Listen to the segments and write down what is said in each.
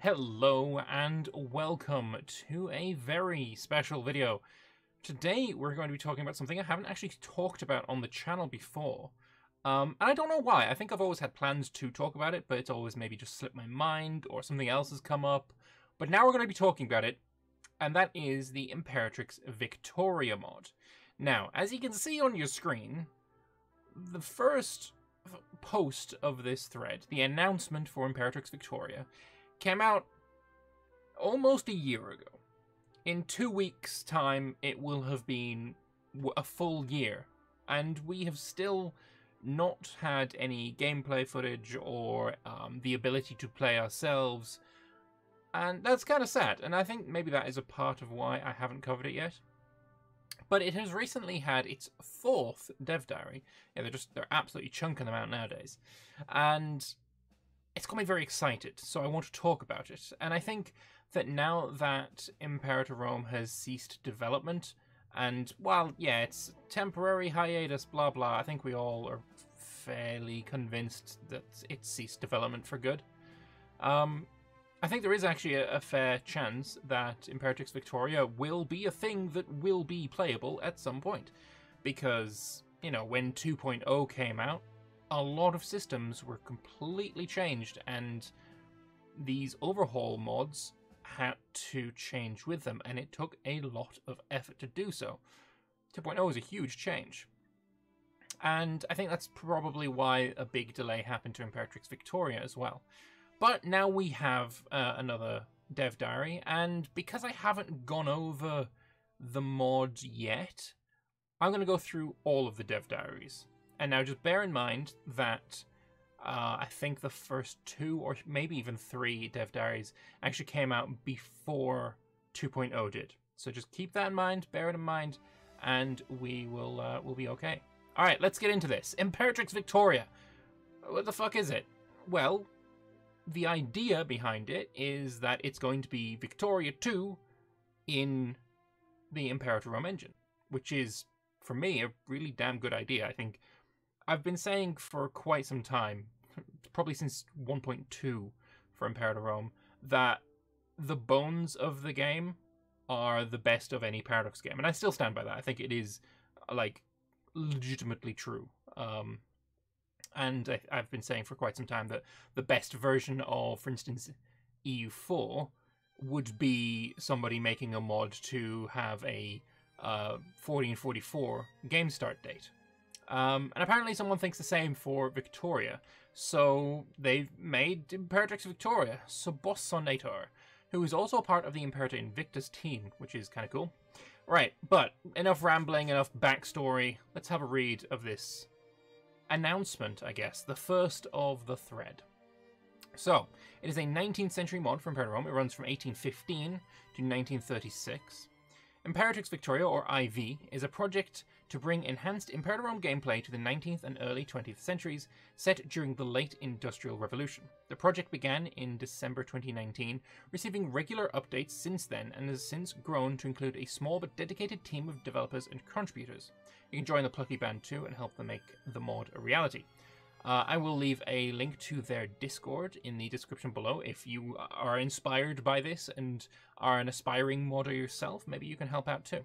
Hello and welcome to a very special video. Today we're going to be talking about something I haven't actually talked about on the channel before. And I don't know why. I think I've always had plans to talk about it, but it's always maybe just slipped my mind or something else has come up. But now we're going to be talking about it, and that is the Imperatrix Victoria mod. Now, as you can see on your screen, the first post of this thread, the announcement for Imperatrix Victoria, came out almost a year ago. In 2 weeks' time, it will have been a full year, and we have still not had any gameplay footage or the ability to play ourselves, and that's kind of sad, and I think maybe that is a part of why I haven't covered it yet. But it has recently had its 4th dev diary. Yeah, they're absolutely chunking them out nowadays. And it's got me very excited, so I want to talk about it. And I think that now that Imperator has ceased development, and, well, yeah, it's temporary hiatus, blah blah, I think we all are fairly convinced that it's ceased development for good. I think there is actually a fair chance that Imperatrix Victoria will be a thing that will be playable at some point. Because, you know, when 2.0 came out, a lot of systems were completely changed, and these overhaul mods had to change with them, and it took a lot of effort to do so. 2.0 is a huge change. And I think that's probably why a big delay happened to Imperatrix Victoria as well. But now we have another dev diary, and because I haven't gone over the mod yet, I'm going to go through all of the dev diaries. And now just bear in mind that I think the first 2 or maybe even 3 dev diaries actually came out before 2.0 did. So just keep that in mind, bear it in mind, and we'll be okay. All right, let's get into this. Imperatrix Victoria. What the fuck is it? Well, the idea behind it is that it's going to be Victoria 2 in the Imperator engine, which is, for me, a really damn good idea. I think I've been saying for quite some time, probably since 1.2 for Imperator, that the bones of the game are the best of any Paradox game, and I still stand by that. I think it is, like, legitimately true. And I've been saying for quite some time that the best version of, for instance, EU4 would be somebody making a mod to have a 1444 game start date. And apparently someone thinks the same for Victoria. So they've made Imperatrix Victoria, Subossonator, who is also part of the Imperator Invictus team, which is kind of cool. Right, but enough rambling, enough backstory. Let's have a read of this announcement, I guess, the first of the thread. So, it is a 19th century mod for Imperator. It runs from 1815 to 1936. Imperatrix Victoria, or IV, is a project to bring enhanced Imperator gameplay to the 19th and early 20th centuries, set during the late Industrial Revolution. The project began in December 2019, receiving regular updates since then, and has since grown to include a small but dedicated team of developers and contributors. You can join the Plucky Band too and help them make the mod a reality. I will leave a link to their Discord in the description below. If you are inspired by this and are an aspiring modder yourself, maybe you can help out too.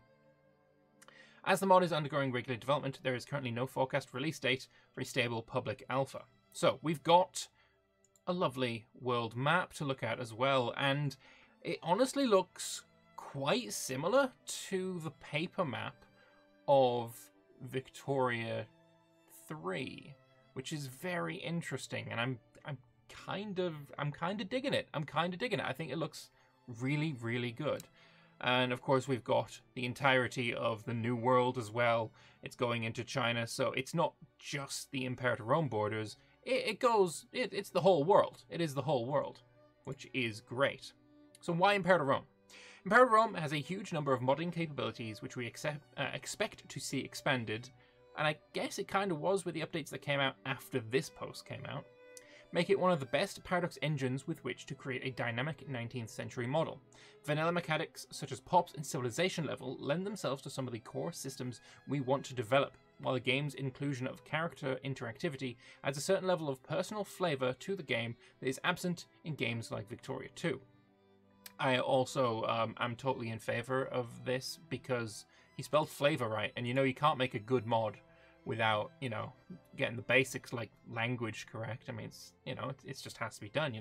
As the mod is undergoing regular development, there is currently no forecast release date for a stable public alpha. So we've got a lovely world map to look at as well, and it honestly looks quite similar to the paper map of Victoria 3. Which is very interesting, and I'm kind of digging it. I think it looks really, really good. And of course, we've got the entirety of the New World as well. It's going into China, so it's not just the Imperator borders. It's the whole world. It is the whole world, which is great. So why Imperator? Imperator has a huge number of modding capabilities, which we expect to see expanded. And I guess it kind of was with the updates that came out after this post came out, make it one of the best Paradox engines with which to create a dynamic 19th century model. Vanilla mechanics such as pops and civilization level lend themselves to some of the core systems we want to develop, while the game's inclusion of character interactivity adds a certain level of personal flavour to the game that is absent in games like Victoria 2. I also am totally in favor of this because he spelled flavor right, and you can't make a good mod without getting the basics like language correct. I mean, it just has to be done.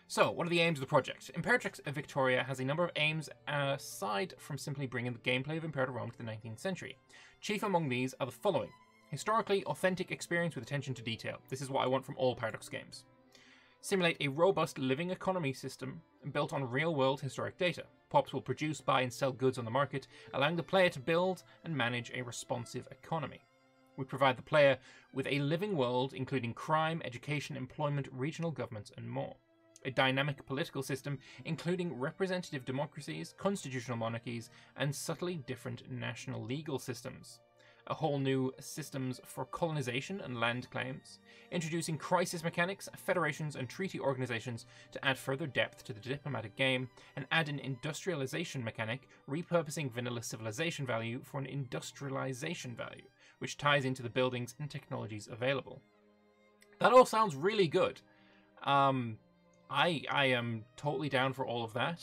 So, what are the aims of the project? Imperatrix Victoria has a number of aims aside from simply bringing the gameplay of Imperator Rome to the 19th century. Chief among these are the following. Historically authentic experience with attention to detail. This is what I want from all Paradox games. Simulate a robust living economy system built on real-world historic data. POPs will produce, buy and sell goods on the market, allowing the player to build and manage a responsive economy. We provide the player with a living world including crime, education, employment, regional governments and more. A dynamic political system, including representative democracies, constitutional monarchies, and subtly different national legal systems. A whole new systems for colonization and land claims, introducing crisis mechanics, federations, and treaty organizations to add further depth to the diplomatic game, and add an industrialization mechanic, repurposing vanilla civilization value for an industrialization value, which ties into the buildings and technologies available. That all sounds really good. I am totally down for all of that.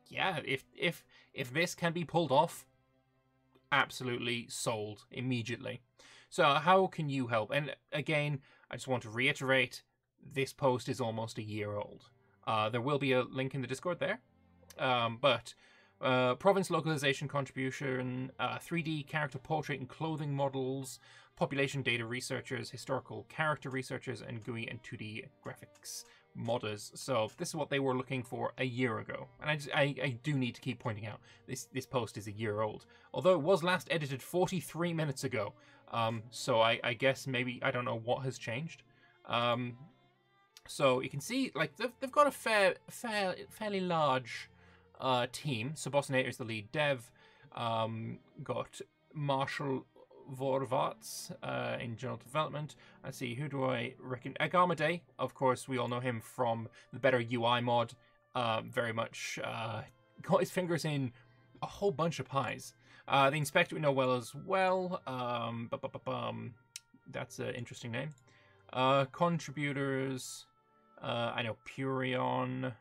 Yeah, if this can be pulled off, absolutely sold immediately. So how can you help? And again, I just want to reiterate, this post is almost a year old. There will be a link in the Discord there. But province localization contribution, 3D character portrait and clothing models, population data researchers, historical character researchers, and GUI and 2D graphics modders. So this is what they were looking for a year ago. And I do need to keep pointing out, this post is a year old. Although it was last edited 43 minutes ago. So I guess maybe, I don't know what has changed. So you can see, like, they've got a fairly large team. Subossinator is the lead dev. Got Marshall Vorvarts in general development. I see, who do I reckon? Agamade, of course, we all know him from the Better UI mod. Very much got his fingers in a whole bunch of pies. The Inspector we know well as well. That's an interesting name. Contributors, I know Purion.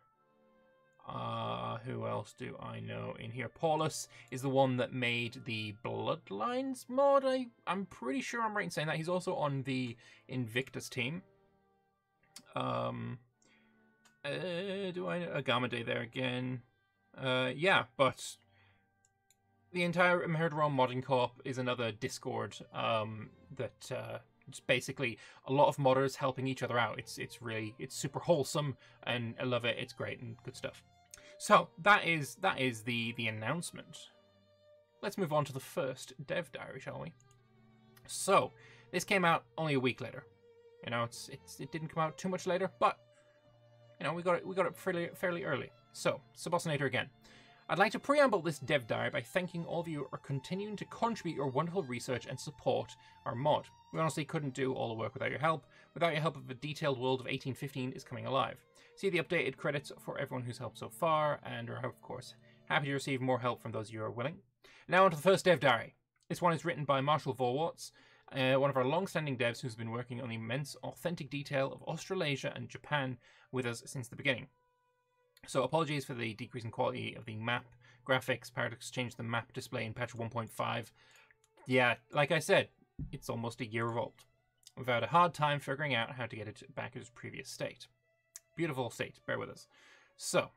Who else do I know in here? Paulus is the one that made the Bloodlines mod. I'm pretty sure I'm right in saying that. He's also on the Invictus team. Do I know Agamade there again? Yeah, but the entire Imperator Rome modding co-op is another Discord that it's basically a lot of modders helping each other out. It's super wholesome, and I love it. It's great and good stuff. So that is the announcement. Let's move on to the first dev diary, shall we? So this came out only a week later. It didn't come out too much later, but we got it fairly early. So Subossinator again. I'd like to preamble this dev diary by thanking all of you who are continuing to contribute your wonderful research and support our mod. We honestly couldn't do all the work without your help. Without your help, the detailed world of 1815 is coming alive. See the updated credits for everyone who's helped so far, and are, of course, happy to receive more help from those of you who are willing. Now on to the first dev diary. This one is written by Marshall Vorwarts, one of our long-standing devs who's been working on the immense, authentic detail of Australasia and Japan with us since the beginning. So apologies for the decrease in quality of the map graphics. Paradox changed the map display in patch 1.5. Yeah, like I said, it's almost a year old. We've had a hard time figuring out how to get it back to its previous state. Beautiful state, bear with us. So,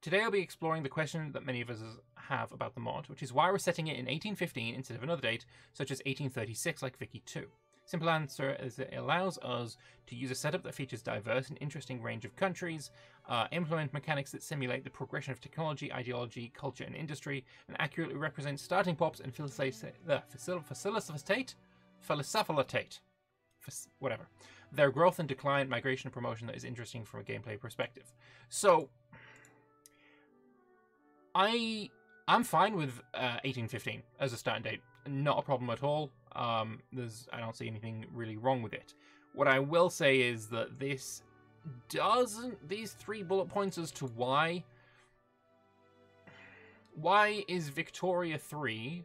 today I'll be exploring the question that many of us have about the mod, which is why we're setting it in 1815 instead of another date, such as 1836 like Vicky 2. Simple answer is that it allows us to use a setup that features diverse and interesting range of countries, implement mechanics that simulate the progression of technology, ideology, culture, and industry, and accurately represent starting pops and facilitate their growth and decline, migration, and promotion that is interesting from a gameplay perspective. So, I'm fine with 1815 as a starting date. Not a problem at all. I don't see anything really wrong with it. What I will say is that this doesn't, these 3 bullet points as to why is Victoria 3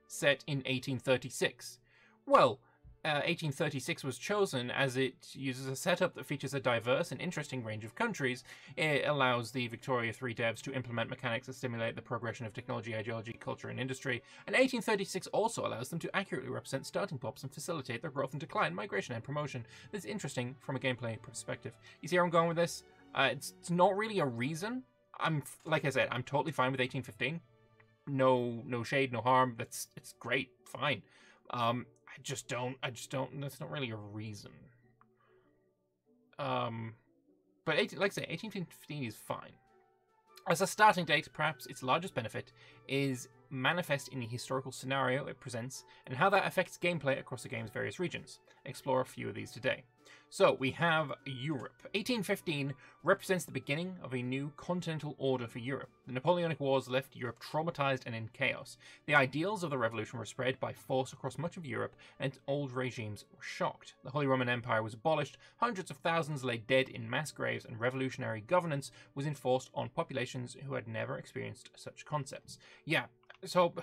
set in 1836? Well, 1836 was chosen as it uses a setup that features a diverse and interesting range of countries. It allows the Victoria 3 devs to implement mechanics that stimulate the progression of technology, ideology, culture, and industry. And 1836 also allows them to accurately represent starting pops and facilitate their growth and decline, migration, and promotion. This is interesting from a gameplay perspective. You see where I'm going with this? It's not really a reason. Like I said, I'm totally fine with 1815. No shade, no harm. It's great, fine. I just don't, that's not really a reason. But like I say, 1815 is fine. As a starting date, perhaps its largest benefit is manifest in the historical scenario it presents and how that affects gameplay across the game's various regions. Explore a few of these today. So, we have Europe. 1815 represents the beginning of a new continental order for Europe. The Napoleonic Wars left Europe traumatized and in chaos. The ideals of the revolution were spread by force across much of Europe, and old regimes were shocked. The Holy Roman Empire was abolished, hundreds of thousands lay dead in mass graves, and revolutionary governance was enforced on populations who had never experienced such concepts. Yeah, so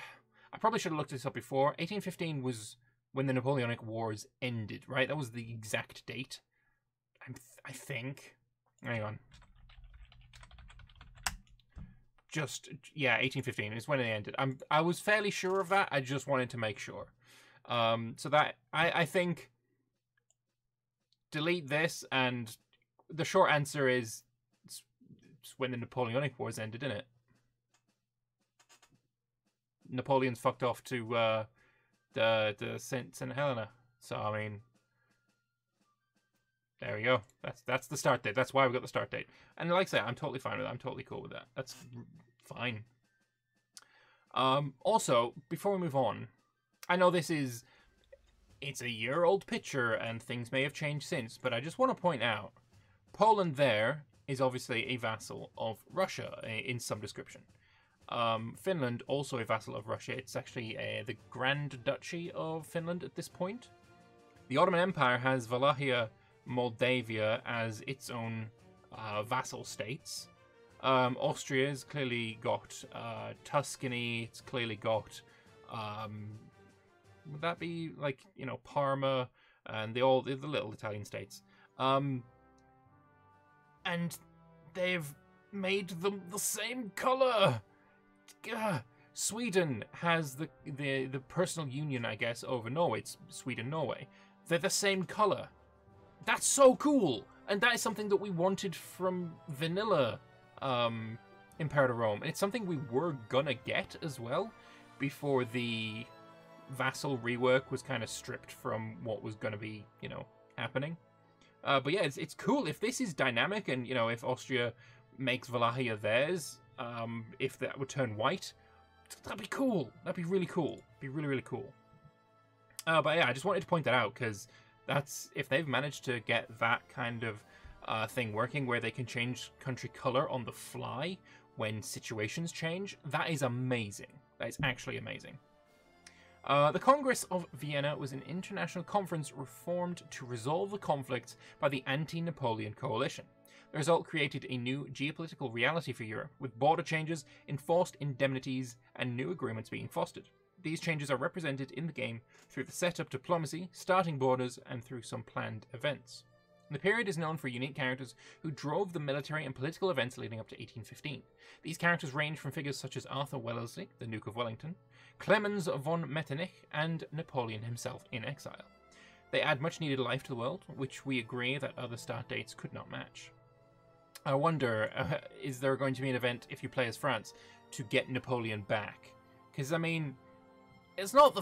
I probably should have looked this up before. 1815 was when the Napoleonic Wars ended, right? That was the exact date. I think. Hang on. Yeah, 1815 is when it ended. I was fairly sure of that. I just wanted to make sure. So that I think delete this, and the short answer is it's when the Napoleonic Wars ended, isn't it? Napoleon's fucked off to the St. Helena. So I mean, there we go. That's the start date. That's why we got the start date. And like I say, I'm totally fine with that. I'm totally cool with that. That's fine. Also, before we move on, I know it's a year-old picture and things may have changed since, but I just want to point out, Poland there is obviously a vassal of Russia in some description. Finland, also a vassal of Russia. It's actually the Grand Duchy of Finland at this point. The Ottoman Empire has Wallachia, Moldavia as its own vassal states. Austria's clearly got Tuscany. It's clearly got would that be like, you know, Parma and the little Italian states. And they've made them the same color. Sweden has the personal union, I guess, over Norway. It's Sweden-Norway. They're the same color. That's so cool, and that is something that we wanted from vanilla Imperator Rome, and it's something we were gonna get as well before the vassal rework was kind of stripped from what was gonna be, you know, happening. But yeah, it's cool if this is dynamic, and you know, if Austria makes Wallachia theirs, if that would turn white, that'd be cool. That'd be really cool. Be really, really cool. But yeah, I just wanted to point that out because that's, if they've managed to get that kind of thing working where they can change country color on the fly when situations change, that is amazing. That is actually amazing. The Congress of Vienna was an international conference reformed to resolve the conflicts by the anti-Napoleon coalition. The result created a new geopolitical reality for Europe, with border changes, enforced indemnities, and new agreements being fostered. These changes are represented in the game through the setup diplomacy, starting borders, and through some planned events. The period is known for unique characters who drove the military and political events leading up to 1815. These characters range from figures such as Arthur Wellesley, the Duke of Wellington, Clemens von Metternich, and Napoleon himself in exile. They add much needed life to the world, which we agree that other start dates could not match. I wonder, is there going to be an event if you play as France to get Napoleon back? Because, I mean, it's not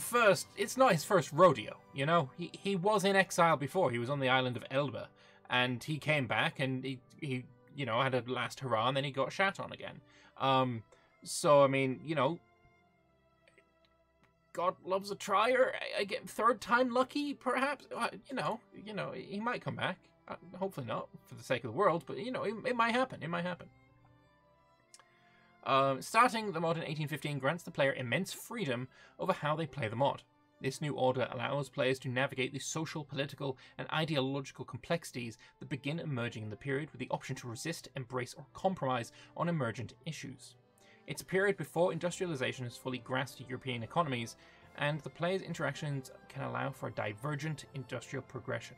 his first rodeo, you know? He was in exile before. He was on the island of Elba, and he came back, and he you know, had a last hurrah, and then he got shat on again. So, I mean, you know, God loves a trier. I get third time lucky, perhaps. You know, he might come back. Hopefully not, for the sake of the world, but, you know, it might happen. It might happen. Starting the mod in 1815 grants the player immense freedom over how they play the mod. This new order allows players to navigate the social, political, and ideological complexities that begin emerging in the period, with the option to resist, embrace, or compromise on emergent issues. It's a period before industrialization has fully grasped European economies, and the player's interactions can allow for divergent industrial progression.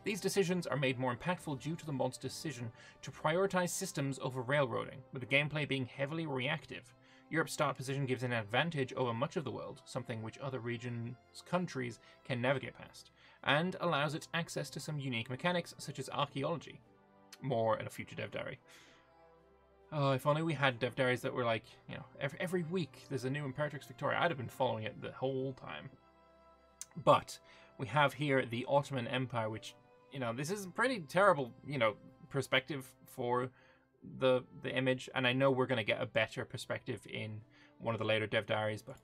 These decisions are made more impactful due to the mod's decision to prioritize systems over railroading, with the gameplay being heavily reactive. Europe's start position gives an advantage over much of the world, something which other regions' countries can navigate past, and allows its access to some unique mechanics such as archaeology. More in a future dev diary. Oh, if only we had dev diaries that were like, you know, every week there's a new Imperatrix Victoria. I'd have been following it the whole time. But we have here the Ottoman Empire, which, you know, this is a pretty terrible, you know, perspective for the image, and I know we're going to get a better perspective in one of the later dev diaries, but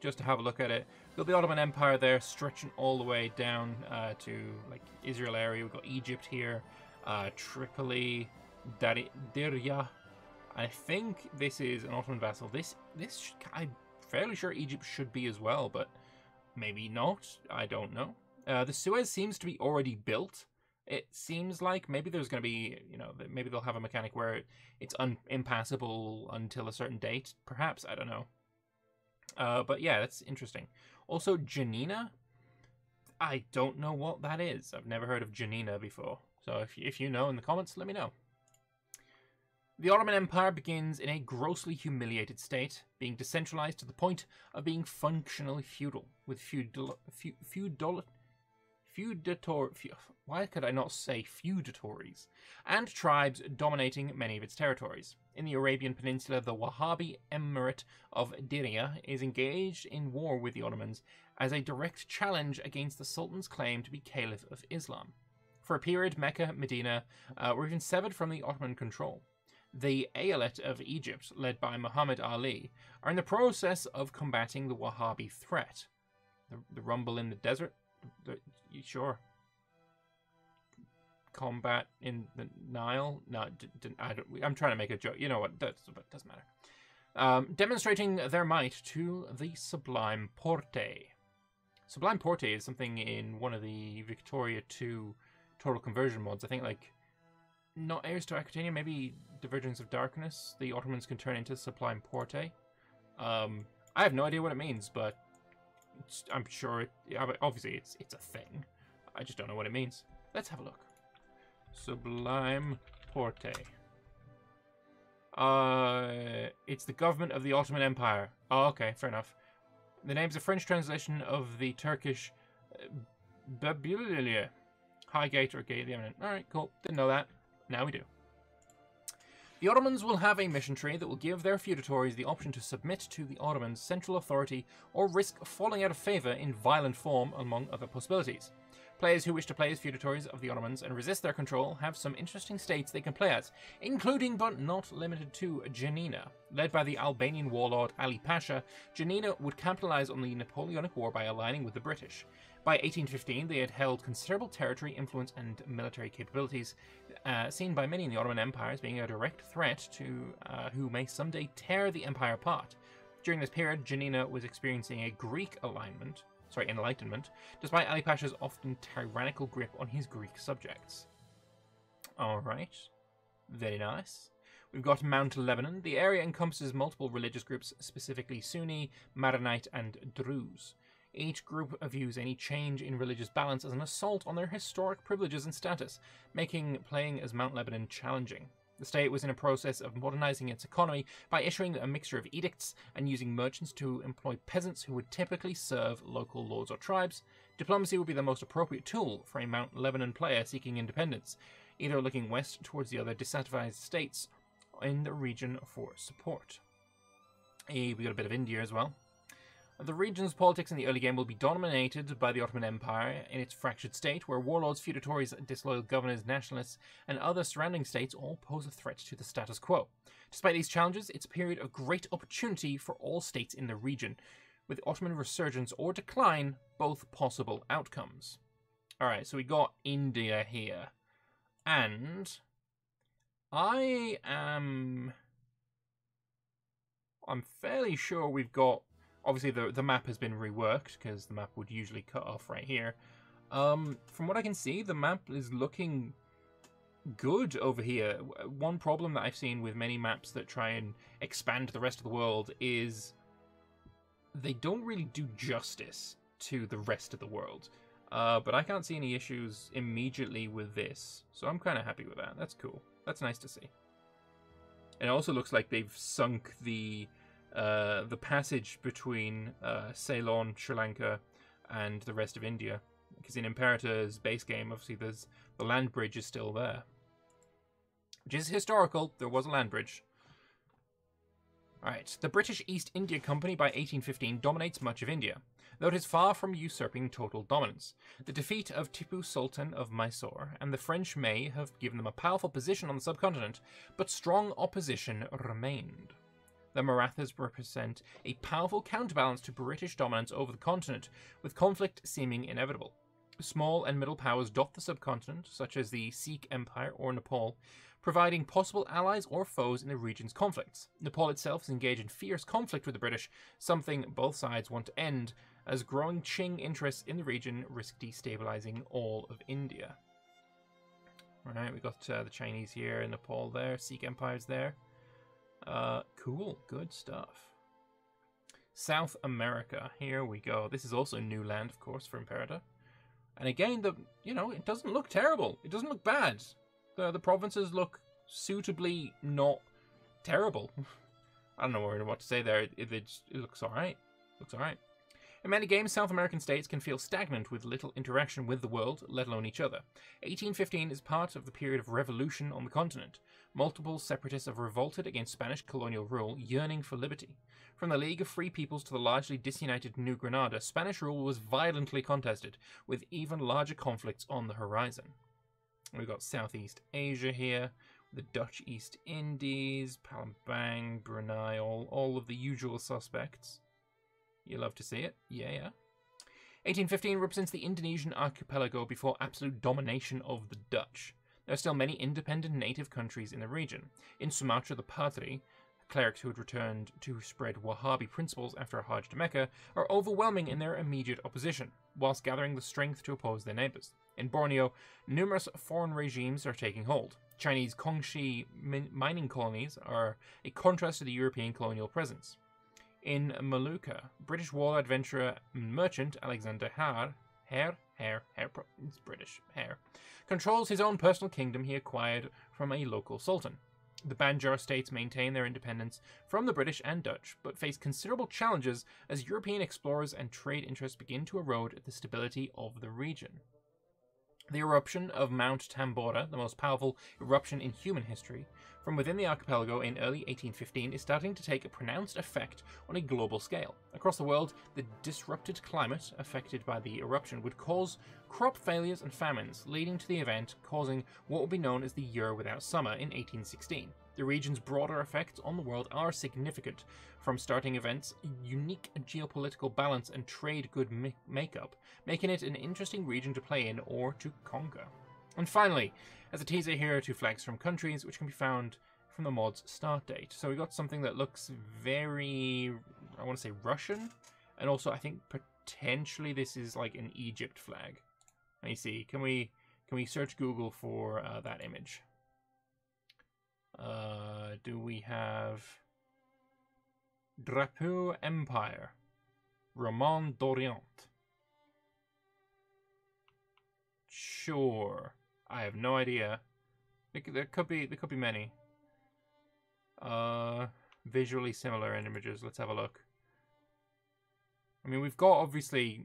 just to have a look at it, we've got the Ottoman Empire there stretching all the way down to like Israel area. We've got Egypt here, Tripoli, Dirya. I think this is an Ottoman vassal. I'm fairly sure Egypt should be as well, but maybe not. I don't know. The Suez seems to be already built. It seems like maybe there's going to be, you know, maybe they'll have a mechanic where it's impassable until a certain date. Perhaps, I don't know. But yeah, that's interesting. Also, Janina. I don't know what that is. I've never heard of Janina before. So if you know in the comments, let me know. The Ottoman Empire begins in a grossly humiliated state, being decentralized to the point of being functionally feudal, with why could I not say feudatories, and tribes dominating many of its territories. In the Arabian Peninsula, the Wahhabi Emirate of Dirya is engaged in war with the Ottomans as a direct challenge against the Sultan's claim to be Caliph of Islam. For a period, Mecca, Medina were even severed from the Ottoman control. The Eyalet of Egypt, led by Muhammad Ali, are in the process of combating the Wahhabi threat. The rumble in the desert? Sure. Combat in the Nile? No, I'm trying to make a joke. You know what? That doesn't matter. Demonstrating their might to the Sublime Porte. Sublime Porte is something in one of the Victoria 2 Total Conversion mods. I think, like, not Heirs to Aquitania, maybe Divergence of Darkness. The Ottomans can turn into Sublime Porte. I have no idea what it means, but I'm sure obviously it's a thing. I just don't know what it means. Let's have a look. Sublime Porte. It's the government of the Ottoman Empire. Oh, okay, fair enough. The name's a French translation of the Turkish Babylia, Highgate or Gate of the Eminent. Alright, cool. Didn't know that. Now we do. The Ottomans will have a mission tree that will give their feudatories the option to submit to the Ottomans' central authority or risk falling out of favour in violent form, among other possibilities. Players who wish to play as feudatories of the Ottomans and resist their control have some interesting states they can play as, including but not limited to Janina. Led by the Albanian warlord Ali Pasha, Janina would capitalise on the Napoleonic War by aligning with the British. By 1815, they had held considerable territory, influence and military capabilities, seen by many in the Ottoman Empire as being a direct threat to who may someday tear the empire apart. During this period, Janina was experiencing a Greek enlightenment, despite Ali Pasha's often tyrannical grip on his Greek subjects. Alright, very nice. We've got Mount Lebanon. The area encompasses multiple religious groups, specifically Sunni, Maronite and Druze. Each group views any change in religious balance as an assault on their historic privileges and status, making playing as Mount Lebanon challenging. The state was in a process of modernizing its economy by issuing a mixture of edicts and using merchants to employ peasants who would typically serve local lords or tribes. Diplomacy would be the most appropriate tool for a Mount Lebanon player seeking independence, either looking west towards the other dissatisfied states in the region for support. We got a bit of India as well. The region's politics in the early game will be dominated by the Ottoman Empire in its fractured state, where warlords, feudatories, disloyal governors, nationalists, and other surrounding states all pose a threat to the status quo. Despite these challenges, it's a period of great opportunity for all states in the region, with Ottoman resurgence or decline both possible outcomes. Alright, so we got India here. And I'm fairly sure we've got... Obviously, the map has been reworked, because the map would usually cut off right here. From what I can see, the map is looking good over here. One problem that I've seen with many maps that try and expand the rest of the world is they don't really do justice to the rest of the world. But I can't see any issues immediately with this, so I'm kind of happy with that. That's cool. That's nice to see. And it also looks like they've sunk the passage between Ceylon, Sri Lanka, and the rest of India. Because in Imperator's base game, obviously, there's the land bridge is still there. Which is historical. There was a land bridge. Alright, the British East India Company by 1815 dominates much of India, though it is far from usurping total dominance. The defeat of Tipu Sultan of Mysore and the French may have given them a powerful position on the subcontinent, but strong opposition remained. The Marathas represent a powerful counterbalance to British dominance over the continent, with conflict seeming inevitable. Small and middle powers dot the subcontinent, such as the Sikh Empire or Nepal, providing possible allies or foes in the region's conflicts. Nepal itself is engaged in fierce conflict with the British, something both sides want to end, as growing Qing interests in the region risk destabilizing all of India. Alright, we got the Chinese here, Nepal there, Sikh Empire's there. Cool, good stuff. South America, here we go. This is also new land, of course, for Imperator. And again, it doesn't look terrible. It doesn't look bad. The provinces look suitably not terrible. I don't know what to say there. It looks alright. Looks alright. In many games, South American states can feel stagnant with little interaction with the world, let alone each other. 1815 is part of the period of revolution on the continent. Multiple separatists have revolted against Spanish colonial rule, yearning for liberty. From the League of Free Peoples to the largely disunited New Granada, Spanish rule was violently contested, with even larger conflicts on the horizon. We've got Southeast Asia here, the Dutch East Indies, Palembang, Brunei, all of the usual suspects. You love to see it. Yeah. 1815 represents the Indonesian archipelago before absolute domination of the Dutch. There are still many independent native countries in the region. In Sumatra, the Padri, clerics who had returned to spread Wahhabi principles after a Hajj to Mecca, are overwhelming in their immediate opposition, whilst gathering the strength to oppose their neighbours. In Borneo, numerous foreign regimes are taking hold. Chinese Kongxi mining colonies are a contrast to the European colonial presence. In Maluka, British war adventurer and merchant Alexander it's British, controls his own personal kingdom he acquired from a local sultan. The Banjar states maintain their independence from the British and Dutch, but face considerable challenges as European explorers and trade interests begin to erode the stability of the region. The eruption of Mount Tambora, the most powerful eruption in human history, from within the archipelago in early 1815 is starting to take a pronounced effect on a global scale. Across the world, the disrupted climate affected by the eruption would cause crop failures and famines, leading to the event causing what would be known as the Year Without Summer in 1816. The region's broader effects on the world are significant, from starting events, unique geopolitical balance and trade good makeup, making it an interesting region to play in or to conquer. And finally, as a teaser here, 2 flags from countries, which can be found from the mod's start date. So we got something that looks very, I want to say Russian, and also I think potentially this is like an Egypt flag. Let me see, can we search Google for that image? Do we have Drapeau Empire, Roman d'Orient? Sure, I have no idea. There could be many. Visually similar images. Let's have a look. I mean, we've got obviously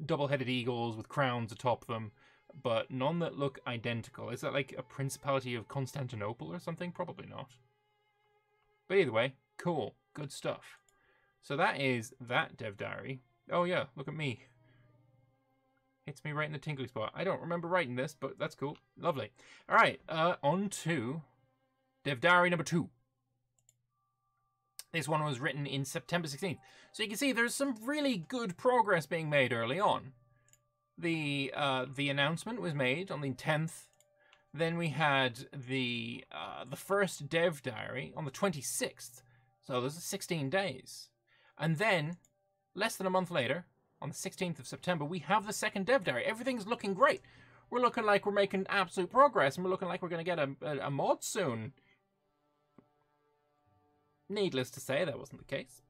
double-headed eagles with crowns atop them, but none that look identical. Is that like a Principality of Constantinople or something? Probably not. But either way, cool. Good stuff. So that is that Dev Diary. Oh yeah, look at me. Hits me right in the tingly spot. I don't remember writing this, but that's cool. Lovely. Alright, on to Dev Diary number 2. This one was written in September 16th. So you can see there's some really good progress being made early on. The announcement was made on the 10th. Then we had the first Dev Diary on the 26th. So there's 16 days. And then, less than a month later, on the 16th of September, we have the second Dev Diary. Everything's looking great. We're looking like we're making absolute progress, and we're looking like we're going to get a mod soon. Needless to say, that wasn't the case.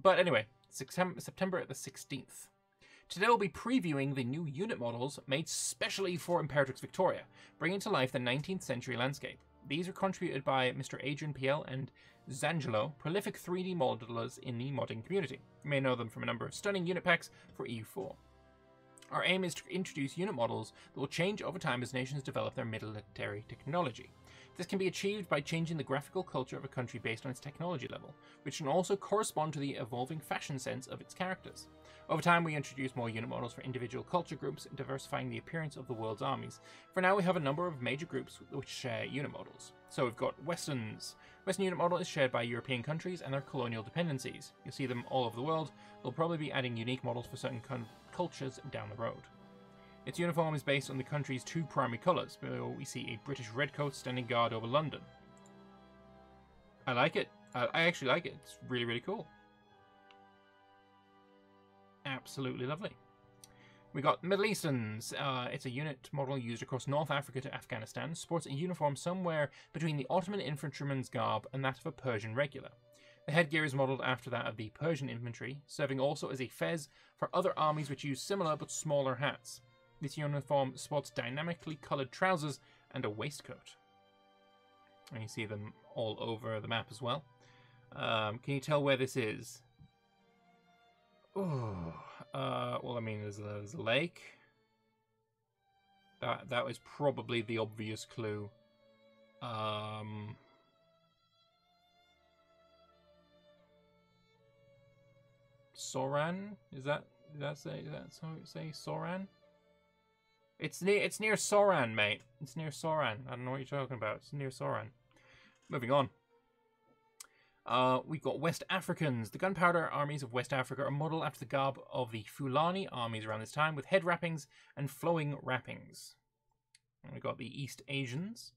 But anyway, September the 16th. Today we'll be previewing the new unit models made specially for Imperatrix Victoria, bringing to life the 19th century landscape. These are contributed by Mr. Adrian PL and Zangelo, prolific 3D modelers in the modding community. You may know them from a number of stunning unit packs for EU4. Our aim is to introduce unit models that will change over time as nations develop their military technology. This can be achieved by changing the graphical culture of a country based on its technology level, which can also correspond to the evolving fashion sense of its characters. Over time, we introduce more unit models for individual culture groups, diversifying the appearance of the world's armies. For now, we have a number of major groups which share unit models. So we've got Westerns. Western unit model is shared by European countries and their colonial dependencies. You'll see them all over the world. They'll probably be adding unique models for certain cultures down the road. Its uniform is based on the country's two primary colours, where we see a British redcoat standing guard over London. I like it. I actually like it. It's really, really cool. Absolutely lovely. We got Middle Easterns. It's a unit model used across North Africa to Afghanistan. Sports a uniform somewhere between the Ottoman infantryman's garb and that of a Persian regular. The headgear is modelled after that of the Persian infantry, serving also as a fez for other armies which use similar but smaller hats. This uniform sports dynamically coloured trousers and a waistcoat. And you see them all over the map as well. Can you tell where this is? Oh, well, I mean, there's a lake. That was probably the obvious clue. Soran? Is that so say Soran? It's near Soran, mate. It's near Soran. I don't know what you're talking about. It's near Soran. Moving on. We've got West Africans. The gunpowder armies of West Africa are modelled after the garb of the Fulani armies around this time, with head wrappings and flowing wrappings. And we've got the East Asians.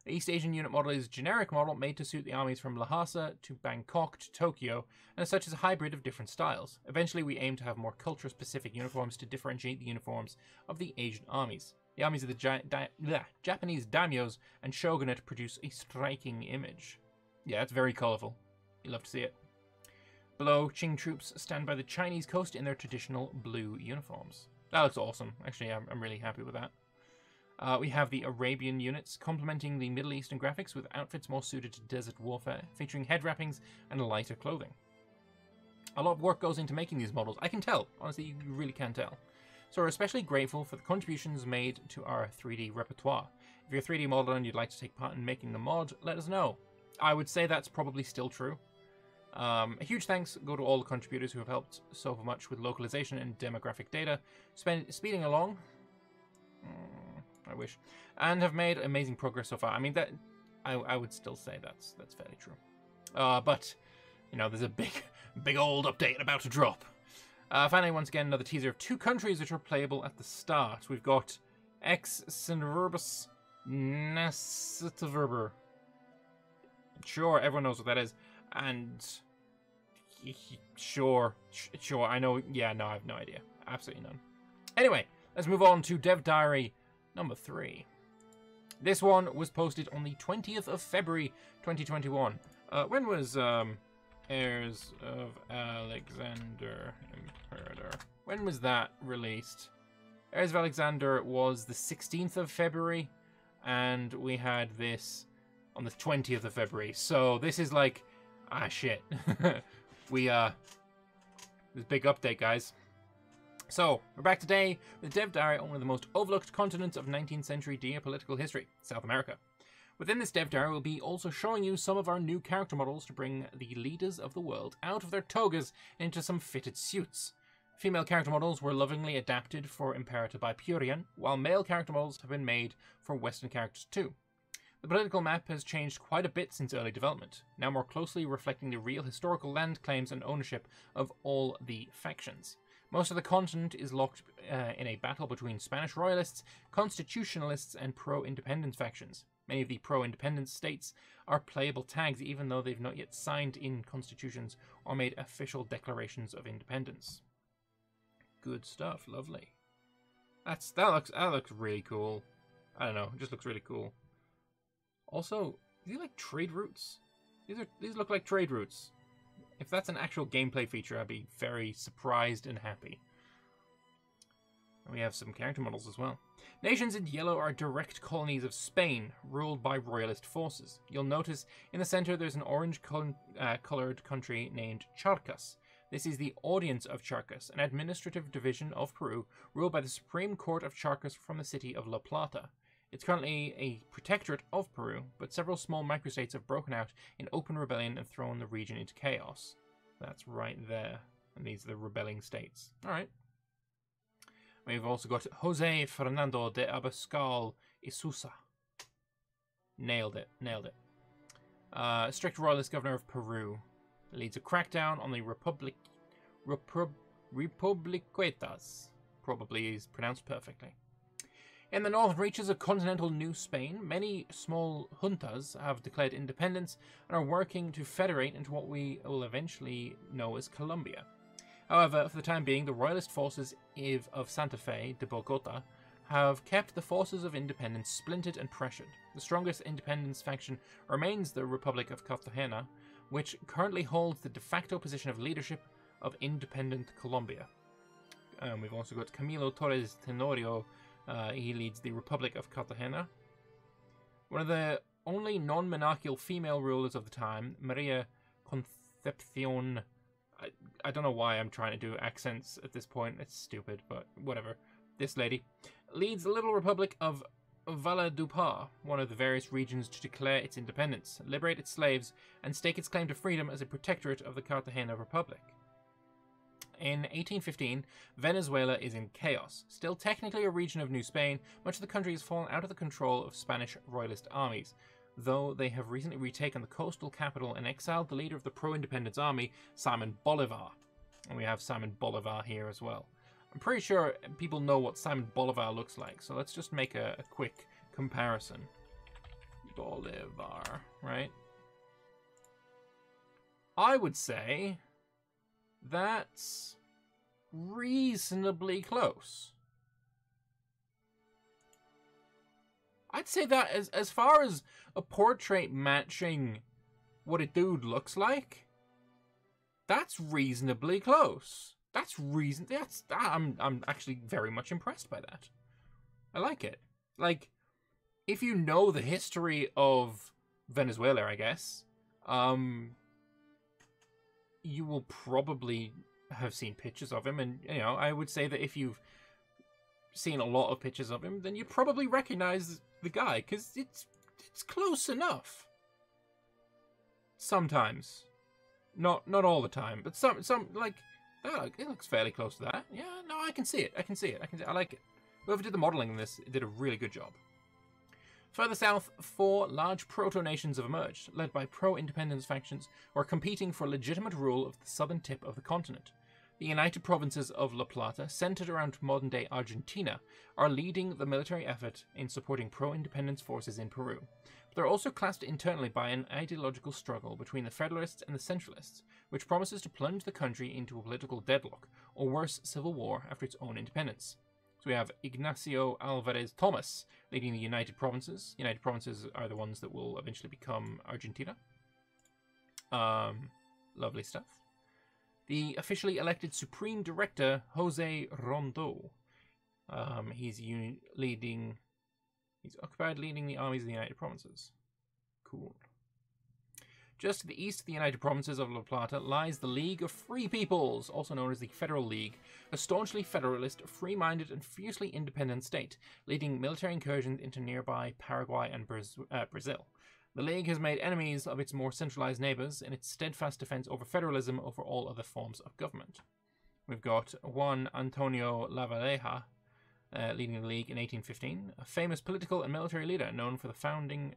The East Asian unit model is a generic model made to suit the armies from Lhasa to Bangkok to Tokyo, and as such is a hybrid of different styles. Eventually we aim to have more culture-specific uniforms to differentiate the uniforms of the Asian armies. The armies of the Japanese daimyos and shogunate produce a striking image. Yeah, it's very colourful. You love to see it. Below, Qing troops stand by the Chinese coast in their traditional blue uniforms. That looks awesome. Actually, I'm really happy with that. We have the Arabian units complementing the Middle Eastern graphics with outfits more suited to desert warfare, featuring head wrappings and lighter clothing. A lot of work goes into making these models. I can tell. Honestly, you really can tell. So we're especially grateful for the contributions made to our 3D repertoire. If you're a 3D modeler and you'd like to take part in making the mod, let us know. I would say that's probably still true. A huge thanks go to all the contributors who have helped so much with localization and demographic data, speeding along. I wish, and have made amazing progress so far. I mean, that I would still say that's fairly true. But you know, there's a big old update about to drop. Finally, once again, another teaser of two countries which are playable at the start. We've got Ex Synverbus Nasitaverber. Sure, everyone knows what that is. And sure, I know. Yeah, no, I have no idea. Absolutely none. Anyway, let's move on to Dev Diary number 3. This one was posted on the 20th of February 2021. When was Heirs of Alexander Imperator? When was that released? Heirs of Alexander was the 16th of February, and we had this on the 20th of February. So this is like, shit. This big update, guys. So, we're back today with Dev Diary on one of the most overlooked continents of 19th century geopolitical history, South America. Within this Dev Diary, we'll be also showing you some of our new character models to bring the leaders of the world out of their togas and into some fitted suits. Female character models were lovingly adapted for Imperator by Victorian, while male character models have been made for Western characters too. The political map has changed quite a bit since early development, now more closely reflecting the real historical land claims and ownership of all the factions. Most of the continent is locked in a battle between Spanish royalists, constitutionalists, and pro-independence factions. Many of the pro-independence states are playable tags even though they've not yet signed in constitutions or made official declarations of independence. Good stuff, lovely. That looks really cool. I don't know, it just looks really cool. Also, these are like trade routes. These look like trade routes. If that's an actual gameplay feature, I'd be very surprised and happy. And we have some character models as well. Nations in yellow are direct colonies of Spain, ruled by royalist forces. You'll notice in the center there's an orange colored country named Charcas. This is the Audience of Charcas, an administrative division of Peru, ruled by the Supreme Court of Charcas from the city of La Plata. It's currently a protectorate of Peru, but several small microstates have broken out in open rebellion and thrown the region into chaos. That's right there. And these are the rebelling states. Alright. We've also got Jose Fernando de Abascal Isusa. Nailed it. Nailed it. Strict royalist governor of Peru. Leads a crackdown on the Republiquetas. Probably is pronounced perfectly. In the northern reaches of continental New Spain, many small juntas have declared independence and are working to federate into what we will eventually know as Colombia. However, for the time being, the royalist forces of Santa Fe de Bogota have kept the forces of independence splintered and pressured. The strongest independence faction remains the Republic of Cartagena, which currently holds the de facto position of leadership of independent Colombia. We've also got Camilo Torres Tenorio. He leads the Republic of Cartagena. One of the only non-monarchical female rulers of the time, Maria Concepcion. I don't know why I'm trying to do accents at this point. It's stupid, but whatever. This lady leads the little Republic of Valledupar, one of the various regions to declare its independence, liberate its slaves, and stake its claim to freedom as a protectorate of the Cartagena Republic. In 1815, Venezuela is in chaos. Still technically a region of New Spain, much of the country has fallen out of the control of Spanish royalist armies, though they have recently retaken the coastal capital and exiled the leader of the pro-independence army, Simon Bolivar. And we have Simon Bolivar here as well. I'm pretty sure people know what Simon Bolivar looks like, so let's just make a quick comparison. Bolivar, right? I would say that's reasonably close. I'd say that as far as a portrait matching what a dude looks like, that's reasonably close. I'm actually very much impressed by that. I like it. Like, if you know the history of Venezuela, I guess, you will probably have seen pictures of him, and you know, I would say that if you've seen a lot of pictures of him, then you probably recognize the guy, because it's close enough. Sometimes, not all the time, but some like it looks fairly close to that. Yeah, no, I can see it. I like it. Whoever did the modeling in this did a really good job. Further south, 4 large proto-nations have emerged, led by pro-independence factions who are competing for legitimate rule of the southern tip of the continent. The United Provinces of La Plata, centered around modern-day Argentina, are leading the military effort in supporting pro-independence forces in Peru. But they're also classed internally by an ideological struggle between the Federalists and the Centralists, which promises to plunge the country into a political deadlock, or worse, civil war after its own independence. So we have Ignacio Alvarez Thomas leading the United Provinces. United Provinces are the ones that will eventually become Argentina. Lovely stuff. The officially elected Supreme Director, Jose Rondo. He's occupied leading the armies of the United Provinces. Cool. Just to the east of the United Provinces of La Plata lies the League of Free Peoples, also known as the Federal League, a staunchly federalist, free-minded and fiercely independent state, leading military incursions into nearby Paraguay and Brazil. The League has made enemies of its more centralized neighbors in its steadfast defense over federalism over all other forms of government. We've got Juan Antonio Lavalleja leading the League in 1815, a famous political and military leader known for the founding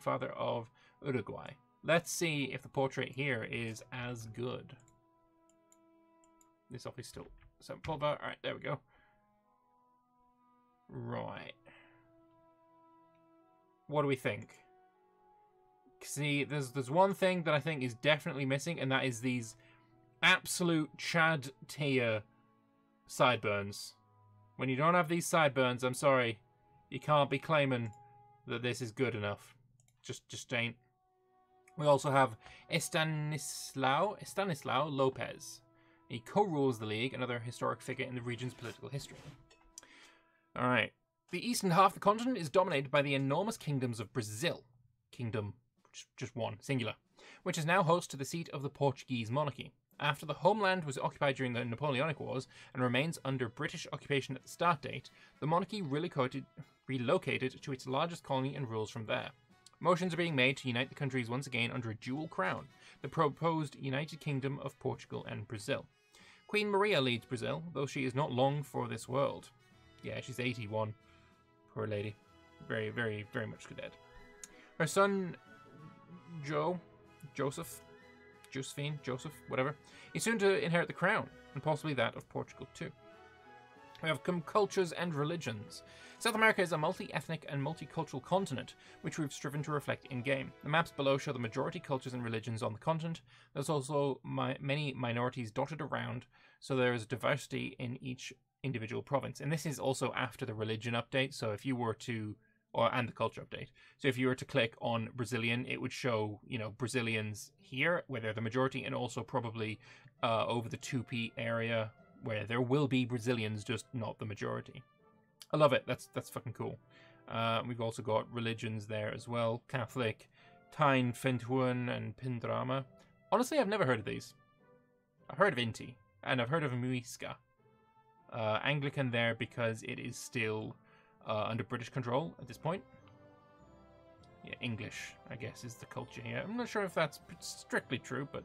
father of Uruguay. Let's see if the portrait here is as good. This obviously still some pulver. Alright, there we go. Right. What do we think? See, there's one thing that I think is definitely missing, and that is these absolute Chad tier sideburns. When you don't have these sideburns, I'm sorry, you can't be claiming that this is good enough. Just ain't. We also have Stanislao Lopez. He co-rules the league, another historic figure in the region's political history. Alright. The eastern half of the continent is dominated by the enormous kingdoms of Brazil. Kingdom, just one, singular. Which is now host to the seat of the Portuguese monarchy. After the homeland was occupied during the Napoleonic Wars and remains under British occupation at the start date, the monarchy relocated to its largest colony and rules from there. Motions are being made to unite the countries once again under a dual crown, the proposed United Kingdom of Portugal and Brazil. Queen Maria leads Brazil, though she is not long for this world. Yeah, she's 81. Poor lady. Very, very, very much dead. Her son, Joseph, whatever, is soon to inherit the crown, and possibly that of Portugal too. We have cultures and religions. South America is a multi-ethnic and multicultural continent, which we've striven to reflect in-game. The maps below show the majority cultures and religions on the continent. There's also many minorities dotted around, so there is diversity in each individual province. And this is also after the religion update, so if you were to... and the culture update. So if you were to click on Brazilian, it would show, Brazilians here, where they're the majority, and also probably over the Tupi area, where there will be Brazilians, just not the majority. I love it. That's fucking cool. We've also got religions there as well. Catholic, Tain, Fentuan, and Pindrama. Honestly, I've never heard of these. I've heard of Inti, and I've heard of Muisca. Anglican there because it is still under British control at this point. Yeah, English, I guess, is the culture here. I'm not sure if that's strictly true, but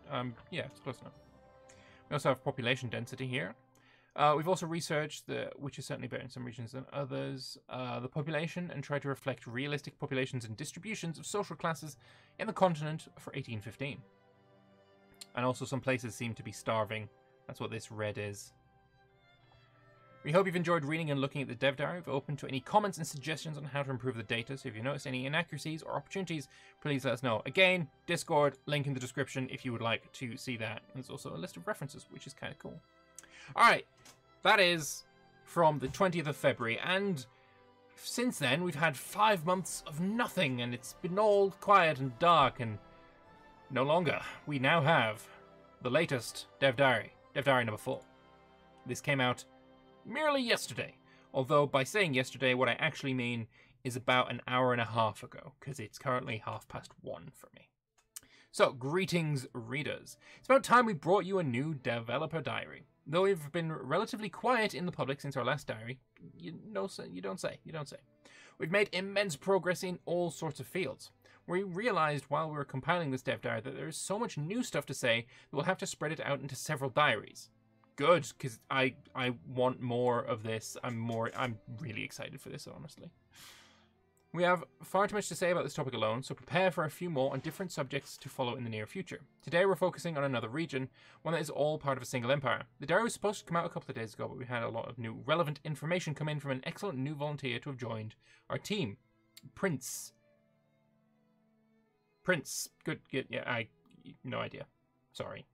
yeah, it's close enough. We also have population density here. We've also researched, which is certainly better in some regions than others, the population and tried to reflect realistic populations and distributions of social classes in the continent for 1815. And also some places seem to be starving. That's what this red is. We hope you've enjoyed reading and looking at the dev diary. We're open to any comments and suggestions on how to improve the data, so if you notice any inaccuracies or opportunities, please let us know. Again, Discord, link in the description if you would like to see that. There's also a list of references, which is kind of cool. Alright, that is from the 20th of February, and since then we've had 5 months of nothing, and it's been all quiet and dark, and no longer. We now have the latest dev diary number 4. This came out merely yesterday, although by saying yesterday, what I actually mean is about an hour and a half ago, because it's currently 1:30 for me. So, greetings, readers. It's about time we brought you a new developer diary. Though we've been relatively quiet in the public since our last diary, you don't say. We've made immense progress in all sorts of fields. We realized while we were compiling this dev diary that there is so much new stuff to say that we'll have to spread it out into several diaries. Good, because I want more of this. I'm really excited for this, honestly. We have far too much to say about this topic alone, so prepare for a few more on different subjects to follow in the near future. Today we're focusing on another region, one that is all part of a single empire. The diary was supposed to come out a couple of days ago, but we had a lot of new relevant information come in from an excellent new volunteer to have joined our team. Prince. Good, yeah, no idea. Sorry.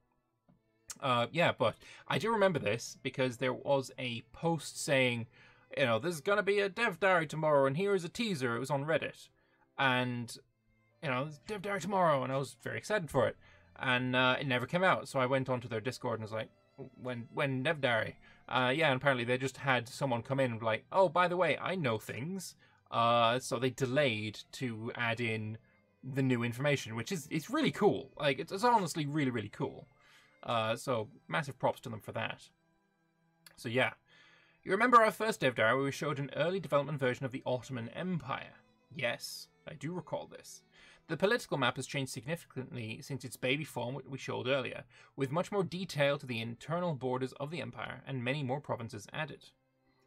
Yeah, but I do remember this because there was a post saying, there's going to be a dev diary tomorrow, and here is a teaser. It was on Reddit. And, there's a dev diary tomorrow, and I was very excited for it. And it never came out, so I went onto their Discord and was like, when dev diary? Yeah, and apparently they just had someone come in and be like, oh, by the way, I know things. So they delayed to add in the new information, which it's really cool. Like, it's honestly really, really cool. So massive props to them for that. So yeah. You remember our first dev diary where we showed an early development version of the Ottoman Empire? Yes, I do recall this. The political map has changed significantly since its baby form we showed earlier, with much more detail to the internal borders of the empire and many more provinces added.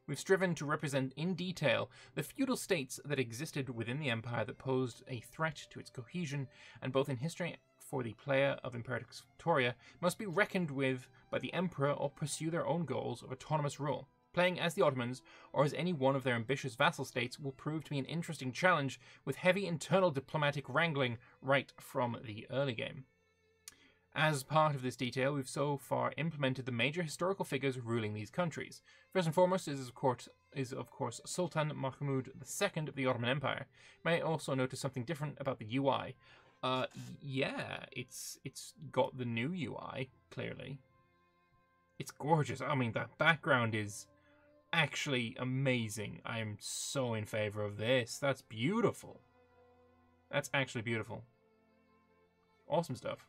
We've striven to represent in detail the feudal states that existed within the empire that posed a threat to its cohesion, and both in history for the player of Imperatrix Victoria must be reckoned with by the emperor or pursue their own goals of autonomous rule. Playing as the Ottomans, or as any one of their ambitious vassal states, will prove to be an interesting challenge, with heavy internal diplomatic wrangling right from the early game. As part of this detail, we've so far implemented the major historical figures ruling these countries. First and foremost is of course Sultan Mahmud II of the Ottoman Empire. You may also notice something different about the UI. Yeah, it's got the new UI, clearly. It's gorgeous. I mean, that background is actually amazing. I'm so in favor of this. That's beautiful. That's actually beautiful. Awesome stuff.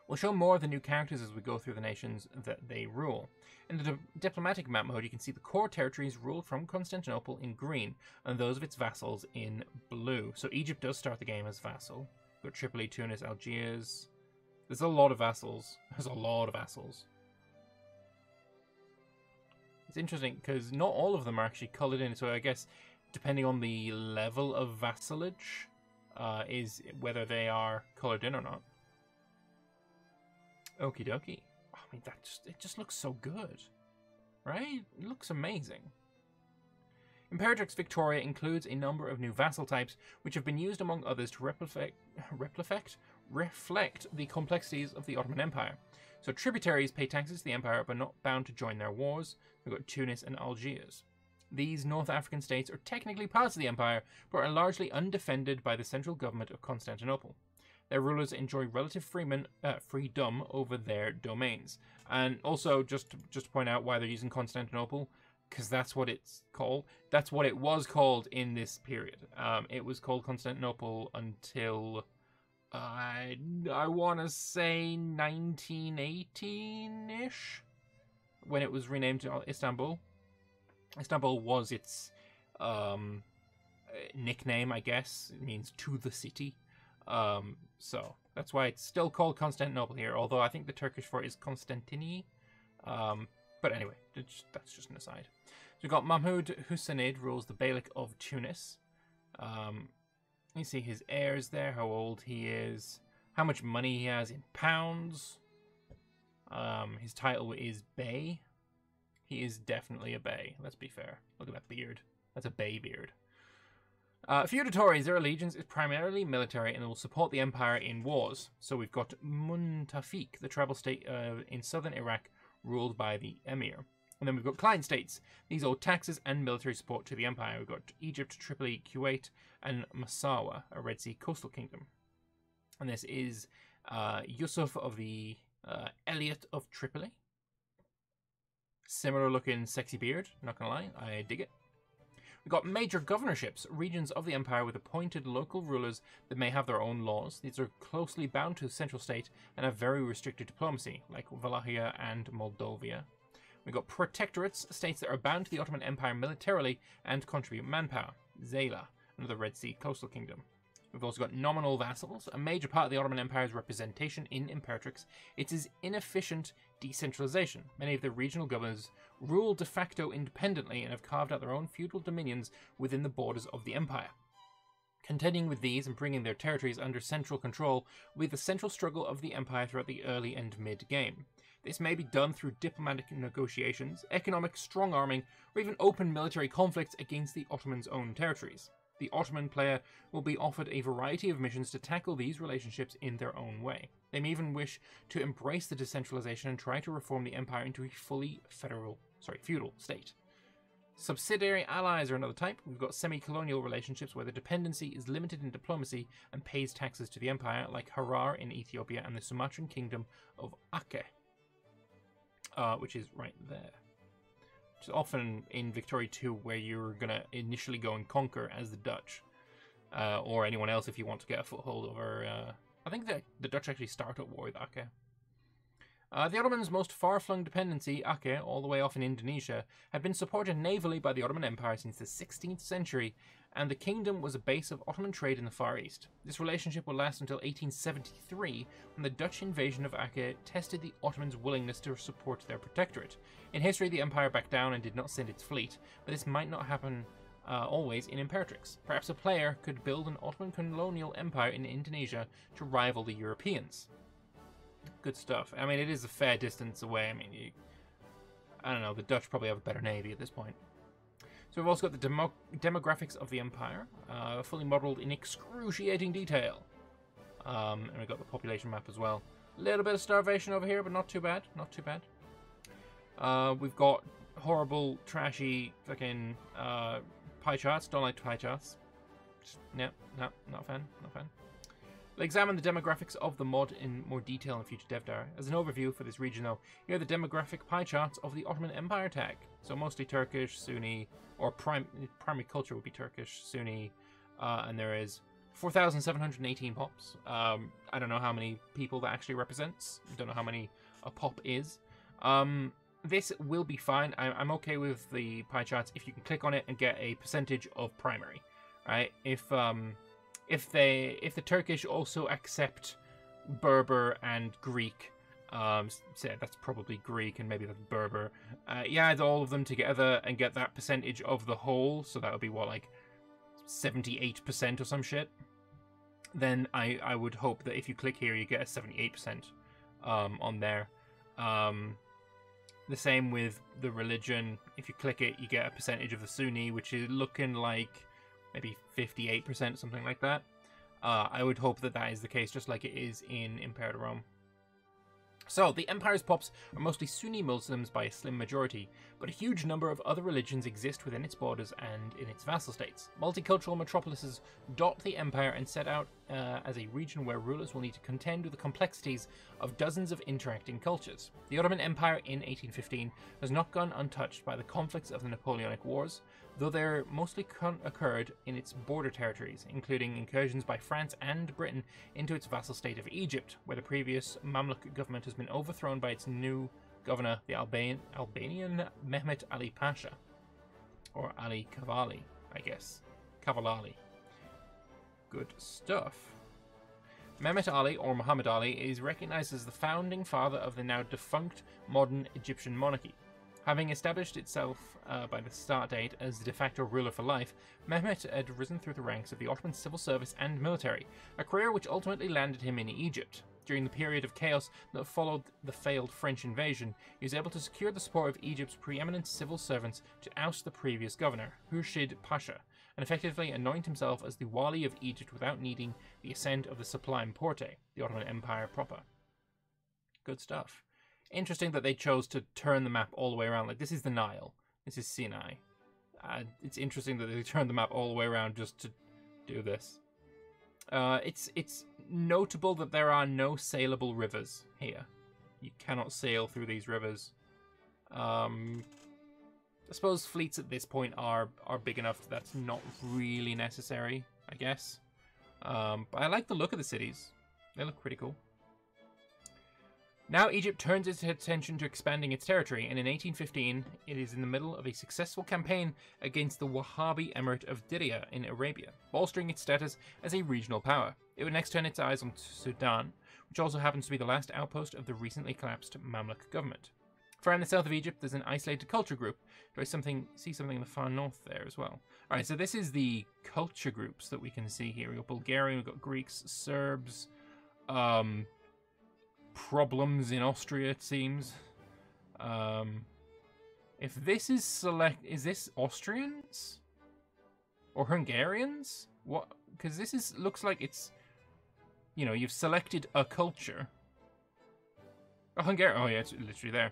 We'll show more of the new characters as we go through the nations that they rule. In the diplomatic map mode, you can see the core territories ruled from Constantinople in green, and those of its vassals in blue. So Egypt does start the game as vassal. We've got Tripoli, Tunis, Algiers. There's a lot of vassals. There's a lot of vassals. It's interesting because not all of them are actually coloured in, so I guess depending on the level of vassalage is whether they are coloured in or not. Okie dokie. I mean, it just looks so good, right? It looks amazing. Imperatrix Victoria includes a number of new vassal types, which have been used among others to reflect the complexities of the Ottoman Empire. So tributaries pay taxes to the empire, but not bound to join their wars. We've got Tunis and Algiers. These North African states are technically parts of the empire, but are largely undefended by the central government of Constantinople. Their rulers enjoy relative freedom over their domains. And also, just to point out why they're using Constantinople, because that's what it's called. That's what it was called in this period. It was called Constantinople until, I want to say 1918-ish, when it was renamed to Istanbul. Istanbul was its nickname, I guess. It means to the city. So that's why it's still called Constantinople here, although I think the Turkish for it is Konstantini. But anyway, that's just an aside. So we've got Mahmud Hussein rules the Beylik of Tunis. You see his heirs there, how old he is, how much money he has in pounds. His title is Bey. He is definitely a Bey, let's be fair. Look at that beard. That's a Bey beard. Feudatories, their allegiance is primarily military and they will support the empire in wars. So we've got Muntafik, the tribal state in southern Iraq, ruled by the emir. And then we've got client states. These owe taxes and military support to the empire. We've got Egypt, Tripoli, Kuwait, and Massawa, a Red Sea coastal kingdom. And this is Yusuf of the Elliot of Tripoli. Similar looking sexy beard, not gonna lie, I dig it. We've got major governorships, regions of the empire with appointed local rulers that may have their own laws. These are closely bound to the central state and have very restricted diplomacy, like Wallachia and Moldavia. We've got protectorates, states that are bound to the Ottoman Empire militarily and contribute manpower. Zayla, another Red Sea coastal kingdom. We've also got nominal vassals, a major part of the Ottoman Empire's representation in Imperatrix. It is inefficient decentralization. Many of the regional governors rule de facto independently and have carved out their own feudal dominions within the borders of the empire. Contending with these and bringing their territories under central control will be the central struggle of the empire throughout the early and mid-game. This may be done through diplomatic negotiations, economic strong-arming, or even open military conflicts against the Ottomans' own territories. The Ottoman player will be offered a variety of missions to tackle these relationships in their own way. They may even wish to embrace the decentralization and try to reform the empire into a fully feudal state. Subsidiary allies are another type. We've got semi-colonial relationships where the dependency is limited in diplomacy and pays taxes to the empire, like Harar in Ethiopia and the Sumatran kingdom of Aceh, which is right there. Which is often in Victoria 2 where you're going to initially go and conquer as the Dutch, or anyone else if you want to get a foothold over... I think the Dutch actually start at war with Aceh. The Ottomans' most far-flung dependency, Aceh, all the way off in Indonesia, had been supported navally by the Ottoman Empire since the 16th century, and the kingdom was a base of Ottoman trade in the Far East. This relationship would last until 1873, when the Dutch invasion of Aceh tested the Ottomans' willingness to support their protectorate. In history, the empire backed down and did not send its fleet, but this might not happen always in Imperatrix. Perhaps a player could build an Ottoman colonial empire in Indonesia to rival the Europeans. Good stuff. I mean, it is a fair distance away. I mean, I don't know, the Dutch probably have a better navy at this point. So we've also got the demographics of the empire, fully modelled in excruciating detail. And we've got the population map as well. A little bit of starvation over here, but not too bad. Not too bad. We've got horrible, trashy, fucking pie charts. Don't like pie charts. No, not a fan. Not a fan. We'll examine the demographics of the mod in more detail in future DevDar. As an overview for this region though, here are the demographic pie charts of the Ottoman Empire tag. So mostly Turkish, Sunni, or primary culture would be Turkish, Sunni, and there is 4,718 pops. I don't know how many people that actually represents. I don't know how many a pop is. This will be fine. I'm okay with the pie charts if you can click on it and get a percentage of primary, right? If the Turkish also accept Berber and Greek, so that's probably Greek and maybe that's Berber. You add all of them together and get that percentage of the whole, so that would be what, like 78% or some shit. Then I would hope that if you click here, you get a 78% on there. The same with the religion. If you click it, you get a percentage of the Sunni, which is looking like maybe 58%, something like that. I would hope that that is the case, just like it is in Imperator Rome. So, the Empire's pops are mostly Sunni Muslims by a slim majority, but a huge number of other religions exist within its borders and in its vassal states. Multicultural metropolises dot the Empire and set out as a region where rulers will need to contend with the complexities of dozens of interacting cultures. The Ottoman Empire in 1815 has not gone untouched by the conflicts of the Napoleonic Wars, though they mostly occurred in its border territories, including incursions by France and Britain into its vassal state of Egypt, where the previous Mamluk government has been overthrown by its new governor, the Albanian Mehmet Ali Pasha. Or Ali Cavalli, I guess. Cavallali. Good stuff. Mehmet Ali, or Muhammad Ali, is recognized as the founding father of the now defunct modern Egyptian monarchy. Having established itself by the start date as the de facto ruler for life, Mehmet had risen through the ranks of the Ottoman civil service and military, a career which ultimately landed him in Egypt. During the period of chaos that followed the failed French invasion, he was able to secure the support of Egypt's preeminent civil servants to oust the previous governor, Khurshid Pasha, and effectively anoint himself as the Wali of Egypt without needing the assent of the Sublime Porte, the Ottoman Empire proper. Good stuff. Interesting that they chose to turn the map all the way around. Like, this is the Nile. This is Sinai. It's interesting that they turned the map all the way around just to do this. It's notable that there are no sailable rivers here. You cannot sail through these rivers. I suppose fleets at this point are big enough that that's not really necessary, I guess. But I like the look of the cities. They look pretty cool. Now Egypt turns its attention to expanding its territory, and in 1815 it is in the middle of a successful campaign against the Wahhabi Emirate of Diriyah in Arabia, bolstering its status as a regional power. It would next turn its eyes on Sudan, which also happens to be the last outpost of the recently collapsed Mamluk government. Far in the south of Egypt, there's an isolated culture group. Do I see something in the far north there as well? Alright, so this is the culture groups that we can see here. We've got Bulgarian, we've got Greeks, Serbs, problems in Austria, it seems. If this is is this Austrians? Or Hungarians? What? Because this looks like it's, you know, you've selected a culture. Oh, Hungarian. Oh yeah, it's literally there.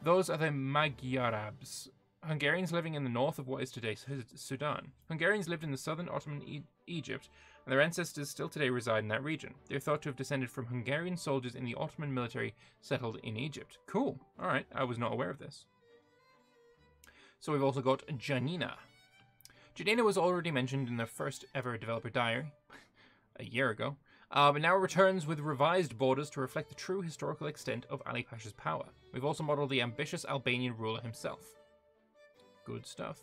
Those are the Magyarabs. Hungarians living in the north of what is today Sudan. Hungarians lived in the southern Ottoman Egypt, and their ancestors still today reside in that region. They are thought to have descended from Hungarian soldiers in the Ottoman military settled in Egypt. Cool. Alright, I was not aware of this. So we've also got Janina. Janina was already mentioned in the first ever developer diary, a year ago, but now returns with revised borders to reflect the true historical extent of Ali Pasha's power. We've also modelled the ambitious Albanian ruler himself. Good stuff.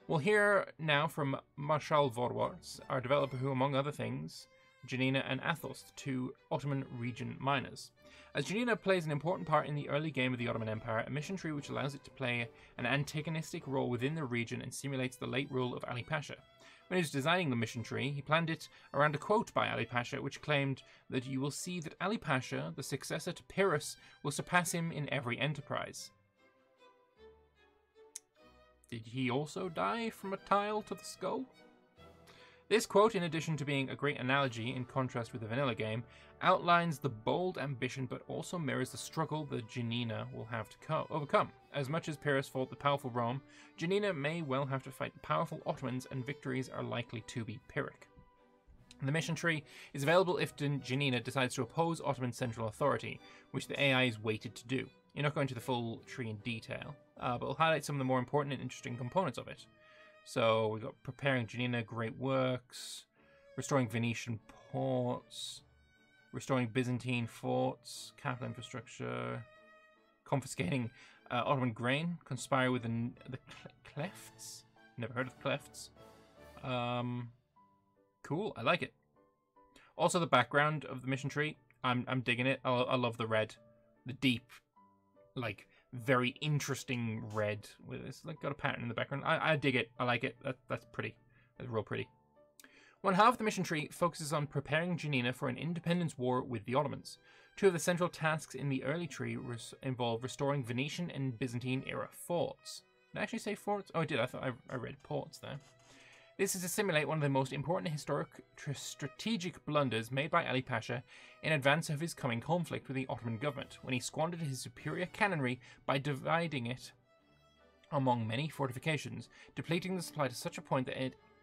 We'll hear now from Marshal Vorwarts, our developer who, among other things, Janina and Athos, the two Ottoman region miners. As Janina plays an important part in the early game of the Ottoman Empire, a mission tree which allows it to play an antagonistic role within the region and simulates the late rule of Ali Pasha. When he was designing the mission tree, he planned it around a quote by Ali Pasha which claimed that you will see that Ali Pasha, the successor to Pyrrhus, will surpass him in every enterprise. Did he also die from a tile to the skull? This quote, in addition to being a great analogy in contrast with the vanilla game, outlines the bold ambition but also mirrors the struggle that Janina will have to overcome. As much as Pyrrhus fought the powerful Rome, Janina may well have to fight the powerful Ottomans, and victories are likely to be Pyrrhic. The mission tree is available if Janina decides to oppose Ottoman central authority, which the AI is weighted to do. You're not going to the full tree in detail, but we'll highlight some of the more important and interesting components of it. So we've got preparing Janina, great works, restoring Venetian ports, restoring Byzantine forts, capital infrastructure, confiscating Ottoman grain, conspire with the Clefts. Never heard of the Clefts. Cool, I like it. Also, the background of the mission tree, I'm digging it. I love the red, the deep, like very interesting red with it's like got a pattern in the background. I dig it. I like it. That's pretty. That's real pretty. One half of the mission tree focuses on preparing Janina for an independence war with the Ottomans. Two of the central tasks in the early tree involve restoring Venetian and Byzantine era forts. Did I actually say forts? Oh, I did. I thought I read ports there. This is to simulate one of the most important historic strategic blunders made by Ali Pasha in advance of his coming conflict with the Ottoman government, when he squandered his superior cannonry by dividing it among many fortifications, depleting the supply to such a point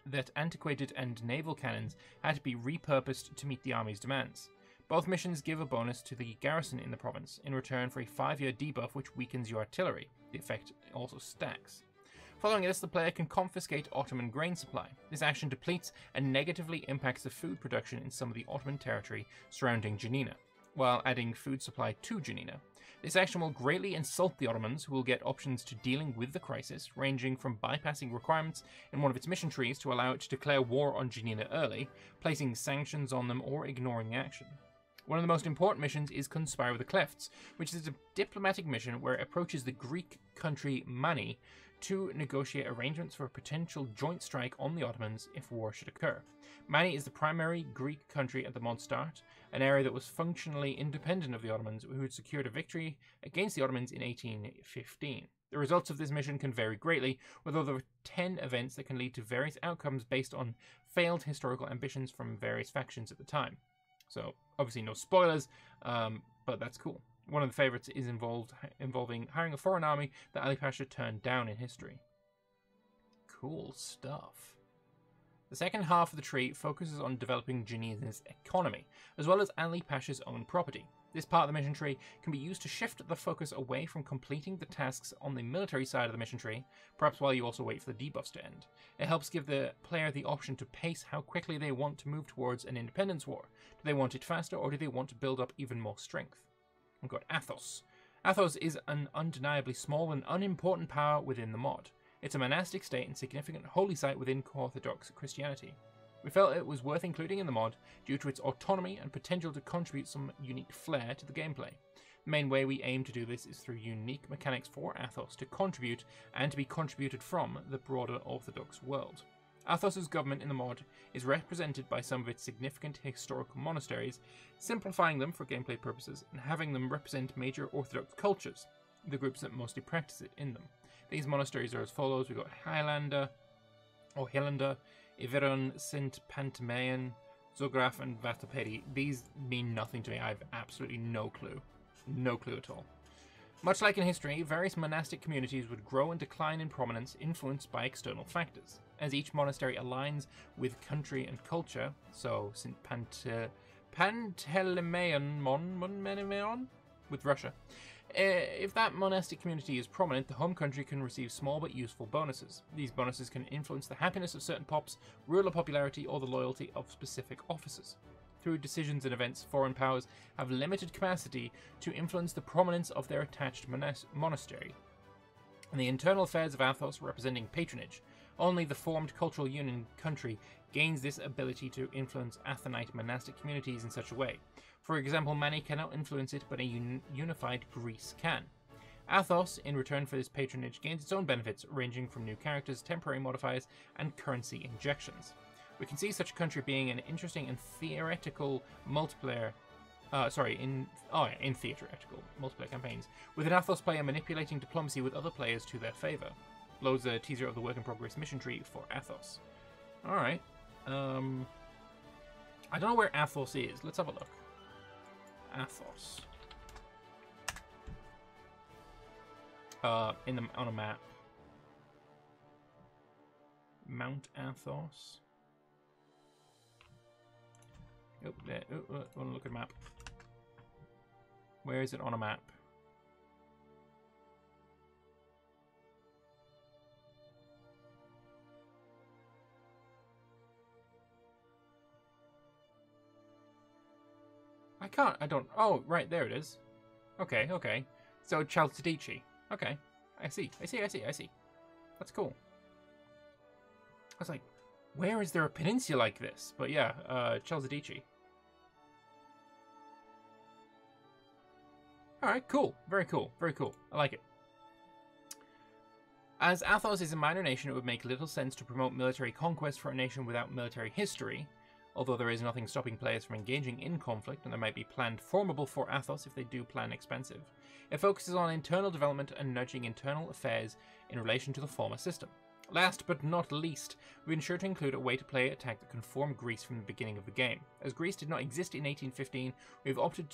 that antiquated and naval cannons had to be repurposed to meet the army's demands. Both missions give a bonus to the garrison in the province, in return for a 5-year debuff which weakens your artillery. The effect also stacks. Following this, the player can confiscate Ottoman grain supply. This action depletes and negatively impacts the food production in some of the Ottoman territory surrounding Janina, while adding food supply to Janina. This action will greatly insult the Ottomans, who will get options to dealing with the crisis, ranging from bypassing requirements in one of its mission trees to allow it to declare war on Janina early, placing sanctions on them, or ignoring the action. One of the most important missions is Conspire with the Clefts, which is a diplomatic mission where it approaches the Greek country Mani to negotiate arrangements for a potential joint strike on the Ottomans if war should occur. Mani is the primary Greek country at the mod start, an area that was functionally independent of the Ottomans, who had secured a victory against the Ottomans in 1815. The results of this mission can vary greatly, with over 10 events that can lead to various outcomes based on failed historical ambitions from various factions at the time. So, obviously no spoilers, but that's cool. One of the favourites is involving hiring a foreign army that Ali Pasha turned down in history. Cool stuff. The second half of the tree focuses on developing Janina's economy, as well as Ali Pasha's own property. This part of the mission tree can be used to shift the focus away from completing the tasks on the military side of the mission tree, perhaps while you also wait for the debuffs to end. It helps give the player the option to pace how quickly they want to move towards an independence war. Do they want it faster, or do they want to build up even more strength? We've got Athos. Athos is an undeniably small and unimportant power within the mod. It's a monastic state and significant holy site within Orthodox Christianity. We felt it was worth including in the mod due to its autonomy and potential to contribute some unique flair to the gameplay. The main way we aim to do this is through unique mechanics for Athos to contribute and to be contributed from the broader Orthodox world. Athos's government in the mod is represented by some of its significant historical monasteries, simplifying them for gameplay purposes and having them represent major Orthodox cultures, the groups that mostly practice it in them. These monasteries are as follows. We've got Highlander, Iveron, St. Pantaleon, Zograf, and Vatopedi. These mean nothing to me. I have absolutely no clue. No clue at all. Much like in history, various monastic communities would grow and decline in prominence, influenced by external factors. As each monastery aligns with country and culture, so St. Pantaleon with Russia, if that monastic community is prominent, the home country can receive small but useful bonuses. These bonuses can influence the happiness of certain pops, ruler popularity, or the loyalty of specific officers. Through decisions and events, foreign powers have limited capacity to influence the prominence of their attached monastery. In the internal affairs of Athos, representing patronage, only the formed cultural union country gains this ability to influence Athonite monastic communities in such a way. For example, Mani cannot influence it, but a unified Greece can. Athos, in return for this patronage, gains its own benefits, ranging from new characters, temporary modifiers, and currency injections. We can see such a country being an interesting and theoretical multiplayer in theoretical multiplayer campaigns, with an Athos player manipulating diplomacy with other players to their favour. Loads a teaser of the work in progress mission tree for Athos. Alright. I don't know where Athos is. Let's have a look. Athos. On a map. Mount Athos. Oh, there. Oh, I want to look at a map. Where is it on a map? I don't. Oh, right, there it is. Okay, okay. So, Chalcidice. Okay. I see. That's cool. I was like, where is there a peninsula like this? But yeah, Chalcidice. Alright, cool. Very cool. Very cool. I like it. As Athos is a minor nation, it would make little sense to promote military conquest for a nation without military history, although there is nothing stopping players from engaging in conflict, and there might be planned formable for Athos if they do plan expensive. It focuses on internal development and nudging internal affairs in relation to the former system. Last but not least, we ensure to include a way to play a tag that can form Greece from the beginning of the game. As Greece did not exist in 1815, we have opted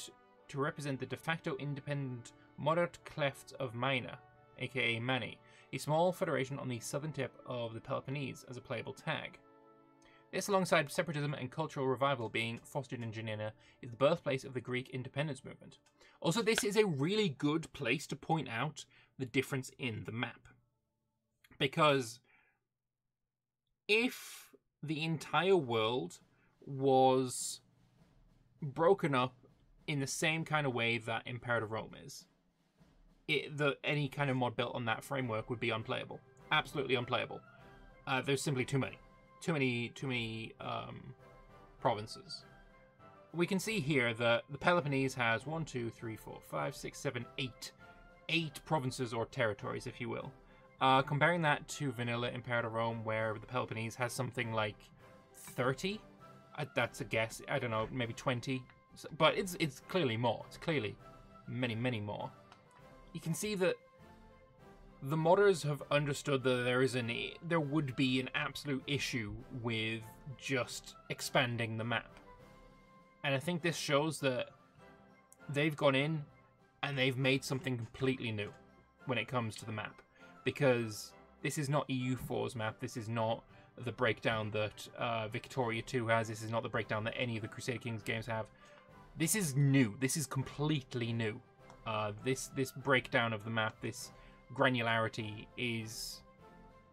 to represent the de facto independent moderate clefts of Maina, aka Mani, a small federation on the southern tip of the Peloponnese, as a playable tag. This, alongside separatism and cultural revival being fostered in Giannina, is the birthplace of the Greek independence movement. Also, this is a really good place to point out the difference in the map. Because if the entire world was broken up in the same kind of way that Imperator Rome is, any kind of mod built on that framework would be unplayable. Absolutely unplayable. There's simply too many. Too many provinces. We can see here that the Peloponnese has 1, 2, 3, 4, 5, 6, 7, 8. 8 provinces or territories, if you will. Comparing that to vanilla Imperator Rome, where the Peloponnese has something like 30. That's a guess. I don't know, maybe 20. But it's clearly more. It's clearly many more. You can see that the modders have understood that there would be an absolute issue with just expanding the map. And I think this shows that they've gone in and they've made something completely new when it comes to the map. Because this is not EU4's map, this is not the breakdown that Victoria 2 has, this is not the breakdown that any of the Crusader Kings games have. This is new, this is completely new. This breakdown of the map, this granularity is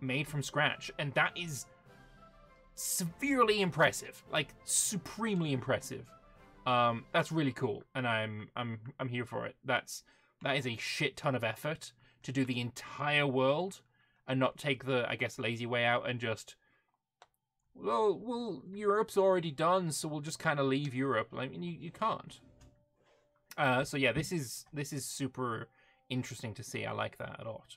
made from scratch, and that is severely impressive, like supremely impressive. That's really cool, and I'm here for it. That is a shit ton of effort to do the entire world and not take the, I guess, lazy way out and just, well, Europe's already done, so we'll just kind of leave Europe. I mean, you can't. So yeah, this is super interesting to see. I like that a lot.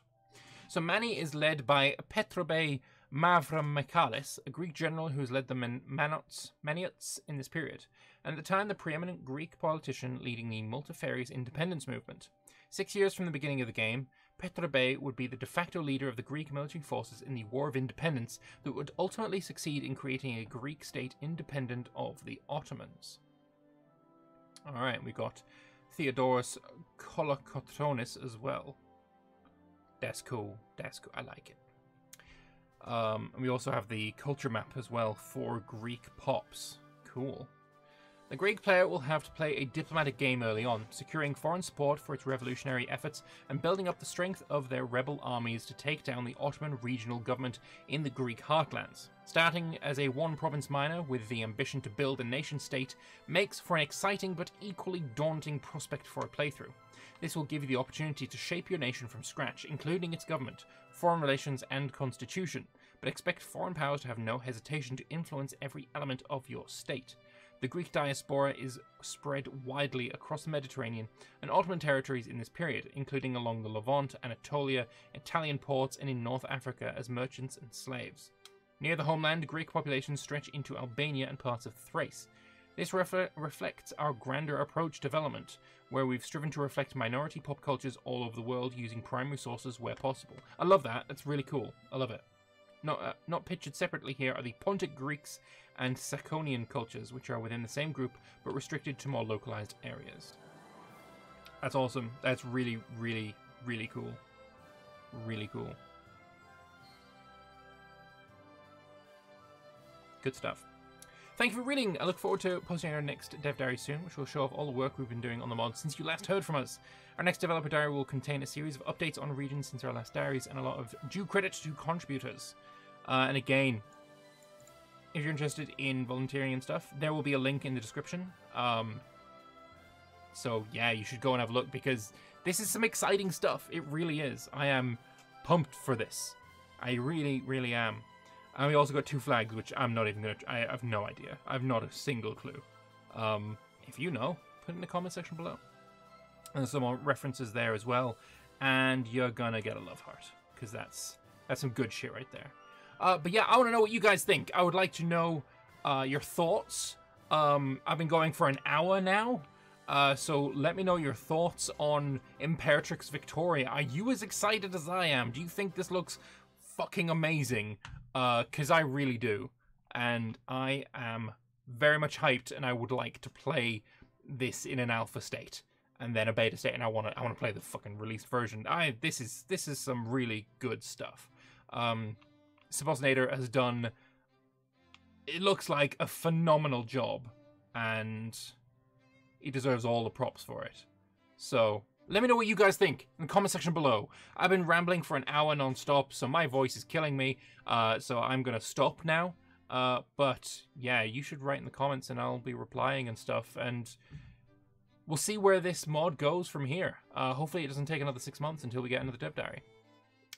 So Mani is led by Petrobe Mavramikalis, a Greek general who has led the Maniots in this period, and at the time the preeminent Greek politician leading the multifarious independence movement. 6 years from the beginning of the game, Petrobe would be the de facto leader of the Greek military forces in the War of Independence that would ultimately succeed in creating a Greek state independent of the Ottomans. Alright, we got Theodoros Kolokotronis as well. That's cool. I like it. And we also have the culture map as well for Greek pops. Cool. The Greek player will have to play a diplomatic game early on, securing foreign support for its revolutionary efforts and building up the strength of their rebel armies to take down the Ottoman regional government in the Greek heartlands. Starting as a one-province minor with the ambition to build a nation-state makes for an exciting but equally daunting prospect for a playthrough. This will give you the opportunity to shape your nation from scratch, including its government, foreign relations and constitution, but expect foreign powers to have no hesitation to influence every element of your state. The Greek diaspora is spread widely across the Mediterranean and Ottoman territories in this period, including along the Levant, Anatolia, Italian ports, and in North Africa as merchants and slaves. Near the homeland, Greek populations stretch into Albania and parts of Thrace. This reflects our grander approach to development, where we've striven to reflect minority pop cultures all over the world using primary sources where possible. I love that. That's really cool. I love it. Not pictured separately here are the Pontic Greeks and Saconian cultures, which are within the same group but restricted to more localized areas. That's awesome. That's really, really, really cool. Really cool. Good stuff. Thank you for reading. I look forward to posting our next dev diary soon, which will show off all the work we've been doing on the mod since you last heard from us. Our next developer diary will contain a series of updates on regions since our last diaries and a lot of due credit to contributors. And again, if you're interested in volunteering and stuff, there will be a link in the description. So yeah, you should go and have a look because this is some exciting stuff. It really is. I am pumped for this. I really, really am. And we also got 2 flags, which I'm not even going to... I have no idea. I have not a single clue. If you know, put it in the comment section below. And there's some more references there as well. And you're going to get a love heart. Because that's some good shit right there. But yeah, I want to know what you guys think. I would like to know your thoughts. I've been going for an hour now. So let me know your thoughts on Imperatrix Victoria. Are you as excited as I am? Do you think this looks fucking amazing? Because I really do. And I am very much hyped, and I would like to play this in an alpha state. And then a beta state, and I want to play the fucking released version. This is some really good stuff. Supposinator has done, it looks like, a phenomenal job, and he deserves all the props for it. So let me know what you guys think in the comment section below. I've been rambling for an hour non-stop, so my voice is killing me. So I'm gonna stop now. But yeah, you should write in the comments, and I'll be replying and stuff, and we'll see where this mod goes from here. Hopefully it doesn't take another 6 months until we get into the dev diary.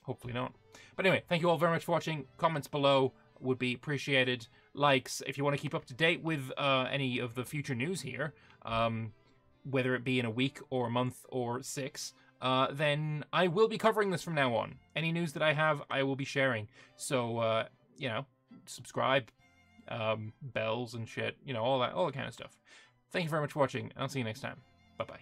Hopefully not. But anyway, thank you all very much for watching. Comments below would be appreciated. Likes, if you want to keep up to date with any of the future news here, whether it be in a week or a month or 6, then I will be covering this from now on. Any news that I have, I will be sharing. So, you know, subscribe, bells and shit, you know, all that kind of stuff. Thank you very much for watching, and I'll see you next time. Bye-bye.